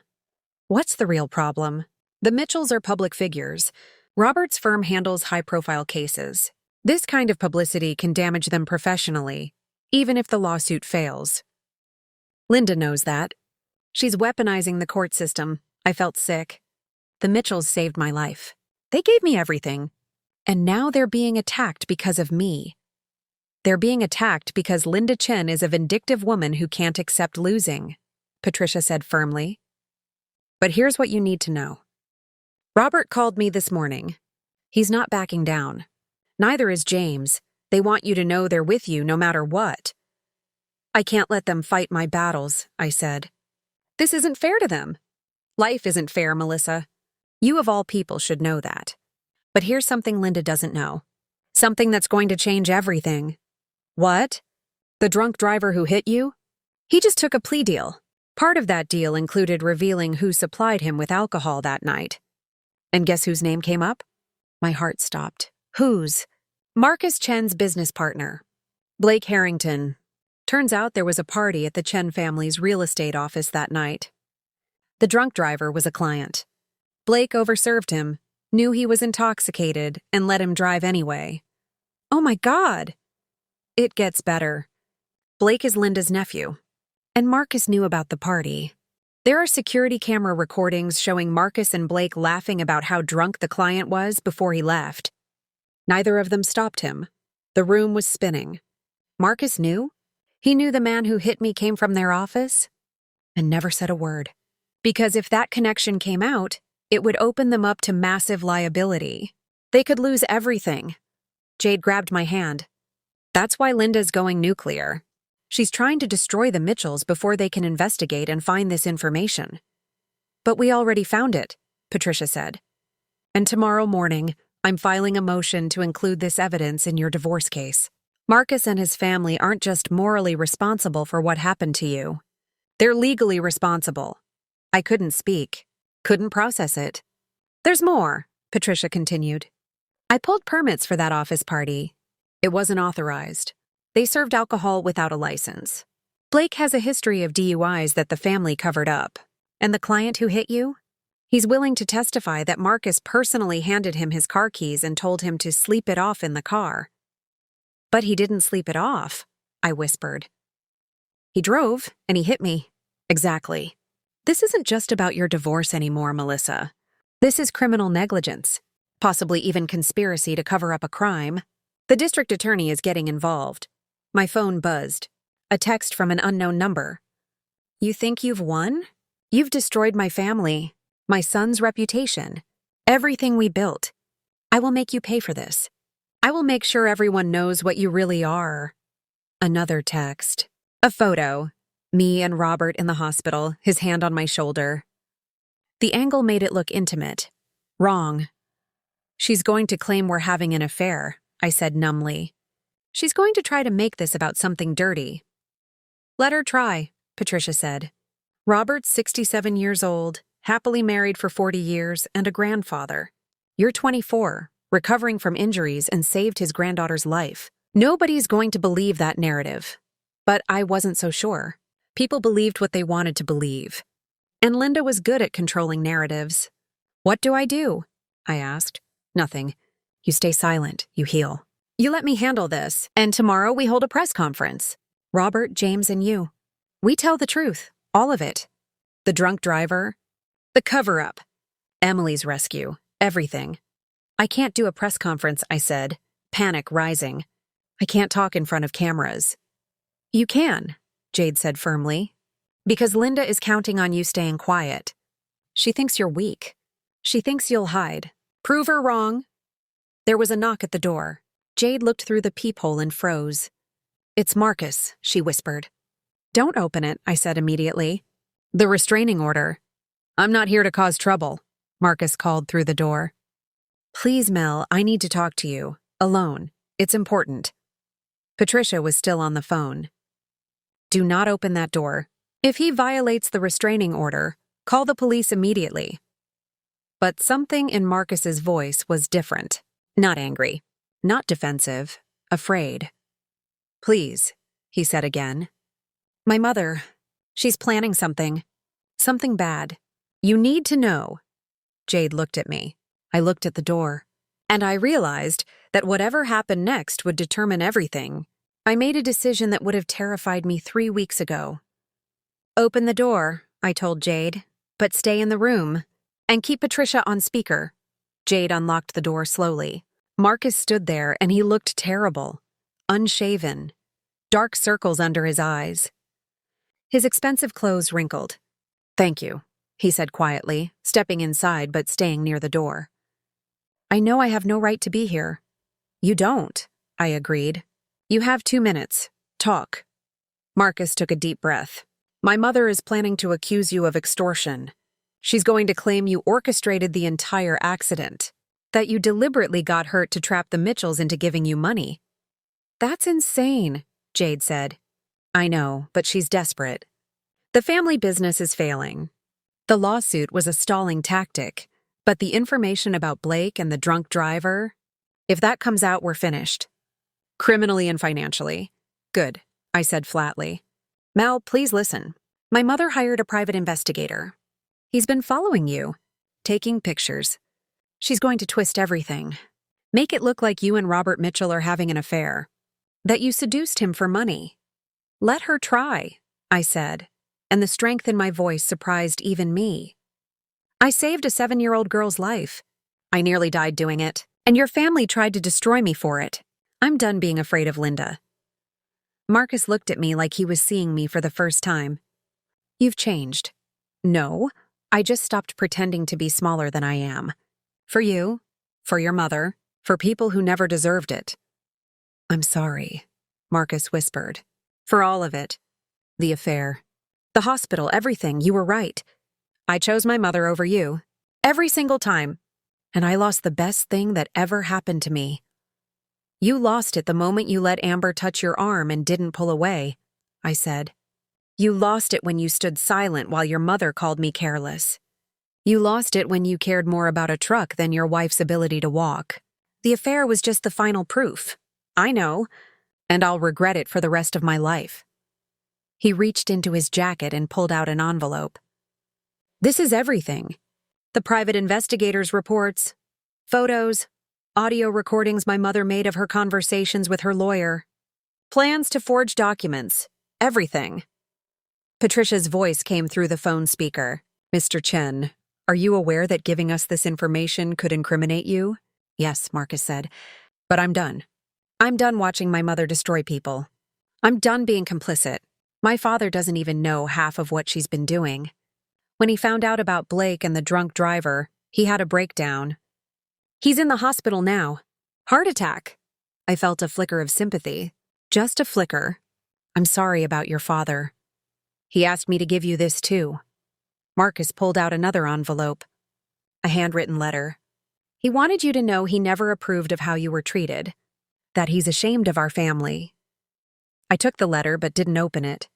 What's the real problem? The Mitchells are public figures. Robert's firm handles high-profile cases. This kind of publicity can damage them professionally, even if the lawsuit fails. Linda knows that. She's weaponizing the court system. I felt sick. The Mitchells saved my life. They gave me everything. And now they're being attacked because of me. They're being attacked because Linda Chen is a vindictive woman who can't accept losing, Patricia said firmly. But here's what you need to know. Robert called me this morning. He's not backing down. Neither is James. They want you to know they're with you no matter what. I can't let them fight my battles, I said. This isn't fair to them. Life isn't fair, Melissa. You of all people should know that. But here's something Linda doesn't know. Something that's going to change everything. What? The drunk driver who hit you? He just took a plea deal. Part of that deal included revealing who supplied him with alcohol that night. And guess whose name came up? My heart stopped. Whose? Marcus Chen's business partner. Blake Harrington. Turns out there was a party at the Chen family's real estate office that night. The drunk driver was a client. Blake overserved him, knew he was intoxicated, and let him drive anyway. Oh my God! It gets better. Blake is Linda's nephew, and Marcus knew about the party. There are security camera recordings showing Marcus and Blake laughing about how drunk the client was before he left. Neither of them stopped him. The room was spinning. Marcus knew? He knew the man who hit me came from their office? And never said a word. Because if that connection came out, it would open them up to massive liability. They could lose everything. Jade grabbed my hand. That's why Linda's going nuclear. She's trying to destroy the Mitchells before they can investigate and find this information. But we already found it, Patricia said. And tomorrow morning, I'm filing a motion to include this evidence in your divorce case. Marcus and his family aren't just morally responsible for what happened to you. They're legally responsible. I couldn't speak. Couldn't process it. There's more, Patricia continued. I pulled permits for that office party. It wasn't authorized. They served alcohol without a license. Blake has a history of DUIs that the family covered up. And the client who hit you? He's willing to testify that Marcus personally handed him his car keys and told him to sleep it off in the car. But he didn't sleep it off, I whispered. He drove, and he hit me. Exactly. This isn't just about your divorce anymore, Melissa. This is criminal negligence, possibly even conspiracy to cover up a crime. The district attorney is getting involved. My phone buzzed. A text from an unknown number. You think you've won? You've destroyed my family, my son's reputation, everything we built. I will make you pay for this. I will make sure everyone knows what you really are. Another text. A photo. Me and Robert in the hospital, his hand on my shoulder. The angle made it look intimate. Wrong. She's going to claim we're having an affair, I said numbly. She's going to try to make this about something dirty. Let her try, Patricia said. Robert's 67 years old, happily married for 40 years, and a grandfather. You're 24, recovering from injuries and saved his granddaughter's life. Nobody's going to believe that narrative. But I wasn't so sure. People believed what they wanted to believe. And Linda was good at controlling narratives. What do? I asked. Nothing. You stay silent. You heal. You let me handle this, and tomorrow we hold a press conference. Robert, James, and you. We tell the truth. All of it. The drunk driver. The cover-up. Emily's rescue. Everything. I can't do a press conference, I said, panic rising. I can't talk in front of cameras. You can, Jade said firmly, because Linda is counting on you staying quiet. She thinks you're weak. She thinks you'll hide. Prove her wrong. There was a knock at the door. Jade looked through the peephole and froze. It's Marcus, she whispered. Don't open it, I said immediately. The restraining order. I'm not here to cause trouble, Marcus called through the door. Please, Mel, I need to talk to you. Alone. It's important. Patricia was still on the phone. Do not open that door. If he violates the restraining order, call the police immediately. But something in Marcus's voice was different. Not angry. Not defensive. Afraid. Please, he said again. My mother. She's planning something. Something bad. You need to know. Jade looked at me. I looked at the door. And I realized that whatever happened next would determine everything. I made a decision that would have terrified me 3 weeks ago. Open the door, I told Jade, but stay in the room. And keep Patricia on speaker. Jade unlocked the door slowly. Marcus stood there and he looked terrible. Unshaven. Dark circles under his eyes. His expensive clothes wrinkled. Thank you, he said quietly, stepping inside but staying near the door. I know I have no right to be here. You don't, I agreed. You have 2 minutes. Talk. Marcus took a deep breath. My mother is planning to accuse you of extortion. She's going to claim you orchestrated the entire accident, that you deliberately got hurt to trap the Mitchells into giving you money. That's insane, Jade said. I know, but she's desperate. The family business is failing. The lawsuit was a stalling tactic, but the information about Blake and the drunk driver, if that comes out, we're finished. Criminally and financially. Good, I said flatly. Mel, please listen. My mother hired a private investigator. He's been following you, taking pictures. She's going to twist everything. Make it look like you and Robert Mitchell are having an affair. That you seduced him for money. Let her try, I said, and the strength in my voice surprised even me. I saved a 7-year-old girl's life. I nearly died doing it, and your family tried to destroy me for it. I'm done being afraid of Linda. Marcus looked at me like he was seeing me for the first time. You've changed. No. I just stopped pretending to be smaller than I am. For you, for your mother, for people who never deserved it. I'm sorry, Marcus whispered. For all of it. The affair. The hospital, everything, you were right. I chose my mother over you. Every single time. And I lost the best thing that ever happened to me. You lost it the moment you let Amber touch your arm and didn't pull away, I said. You lost it when you stood silent while your mother called me careless. You lost it when you cared more about a truck than your wife's ability to walk. The affair was just the final proof. I know, and I'll regret it for the rest of my life. He reached into his jacket and pulled out an envelope. This is everything. The private investigator's reports, photos, audio recordings my mother made of her conversations with her lawyer, plans to forge documents, everything. Patricia's voice came through the phone speaker. Mr. Chen, are you aware that giving us this information could incriminate you? Yes, Marcus said. But I'm done. I'm done watching my mother destroy people. I'm done being complicit. My father doesn't even know half of what she's been doing. When he found out about Blake and the drunk driver, he had a breakdown. He's in the hospital now. Heart attack. I felt a flicker of sympathy. Just a flicker. I'm sorry about your father. He asked me to give you this too. Marcus pulled out another envelope. A handwritten letter. He wanted you to know he never approved of how you were treated. That he's ashamed of our family. I took the letter but didn't open it.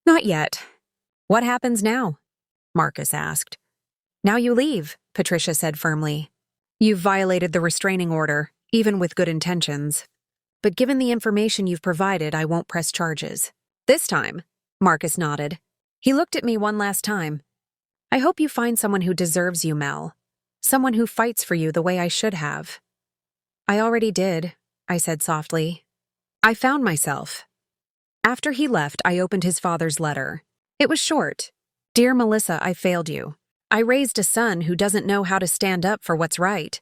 Not yet. What happens now? Marcus asked. Now you leave, Patricia said firmly. You've violated the restraining order, even with good intentions. But given the information you've provided, I won't press charges. This time, Marcus nodded. He looked at me one last time. I hope you find someone who deserves you, Mel. Someone who fights for you the way I should have. I already did, I said softly. I found myself. After he left, I opened his father's letter. It was short. Dear Melissa, I failed you. I raised a son who doesn't know how to stand up for what's right.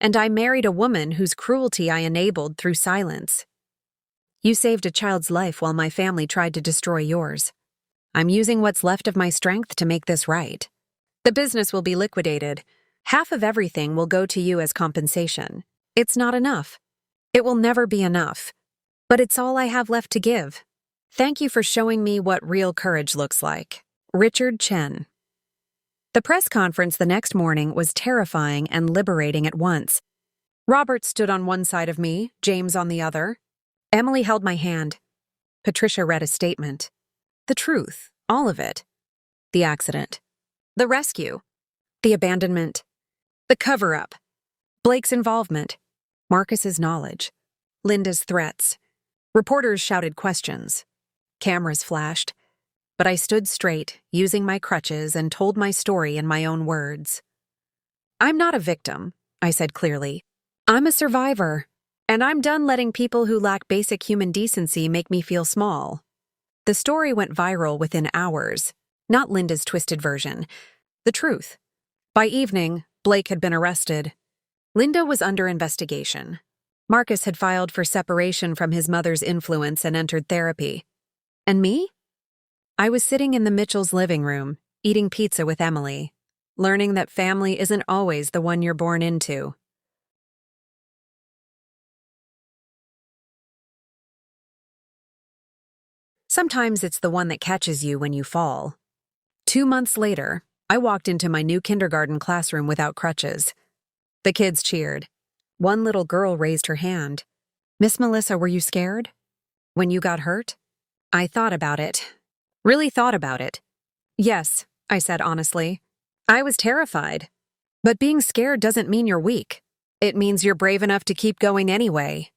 And I married a woman whose cruelty I enabled through silence. You saved a child's life while my family tried to destroy yours. I'm using what's left of my strength to make this right. The business will be liquidated. Half of everything will go to you as compensation. It's not enough. It will never be enough. But it's all I have left to give. Thank you for showing me what real courage looks like. Richard Chen. The press conference the next morning was terrifying and liberating at once. Robert stood on one side of me, James on the other. Emily held my hand. Patricia read a statement. The truth, all of it. The accident. The rescue. The abandonment. The cover-up. Blake's involvement. Marcus's knowledge. Linda's threats. Reporters shouted questions. Cameras flashed. But I stood straight, using my crutches, and told my story in my own words. I'm not a victim, I said clearly. I'm a survivor, and I'm done letting people who lack basic human decency make me feel small. The story went viral within hours, not Linda's twisted version. The truth. By evening, Blake had been arrested. Linda was under investigation. Marcus had filed for separation from his mother's influence and entered therapy. And me? I was sitting in the Mitchells' living room, eating pizza with Emily, learning that family isn't always the one you're born into. Sometimes it's the one that catches you when you fall. 2 months later, I walked into my new kindergarten classroom without crutches. The kids cheered. One little girl raised her hand. Miss Melissa, were you scared? When you got hurt? I thought about it. Really thought about it. Yes, I said honestly. I was terrified. But being scared doesn't mean you're weak. It means you're brave enough to keep going anyway.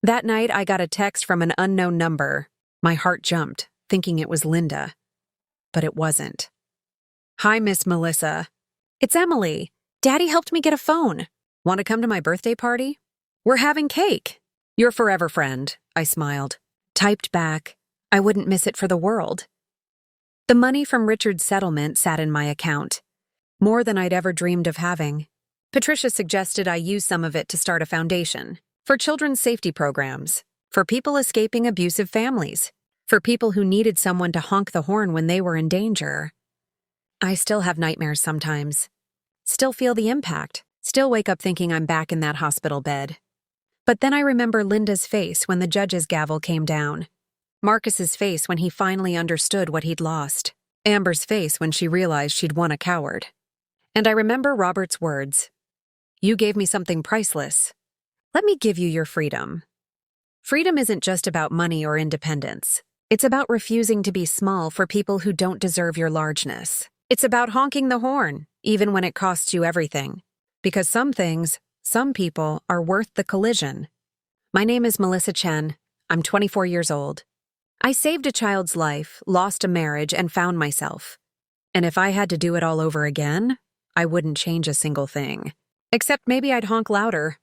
That night, I got a text from an unknown number. My heart jumped, thinking it was Linda. But it wasn't. Hi, Miss Melissa. It's Emily. Daddy helped me get a phone. Want to come to my birthday party? We're having cake. Your forever friend, I smiled. Typed back, I wouldn't miss it for the world. The money from Richard's settlement sat in my account. More than I'd ever dreamed of having. Patricia suggested I use some of it to start a foundation. For children's safety programs. For people escaping abusive families. For people who needed someone to honk the horn when they were in danger. I still have nightmares sometimes. Still feel the impact. Still wake up thinking I'm back in that hospital bed. But then I remember Linda's face when the judge's gavel came down. Marcus's face when he finally understood what he'd lost. Amber's face when she realized she'd won a coward. And I remember Robert's words. You gave me something priceless. Let me give you your freedom. Freedom isn't just about money or independence. It's about refusing to be small for people who don't deserve your largeness. It's about honking the horn, even when it costs you everything. Because some things, some people, are worth the collision. My name is Melissa Chen. I'm 24 years old. I saved a child's life, lost a marriage, and found myself. And if I had to do it all over again, I wouldn't change a single thing. Except maybe I'd honk louder,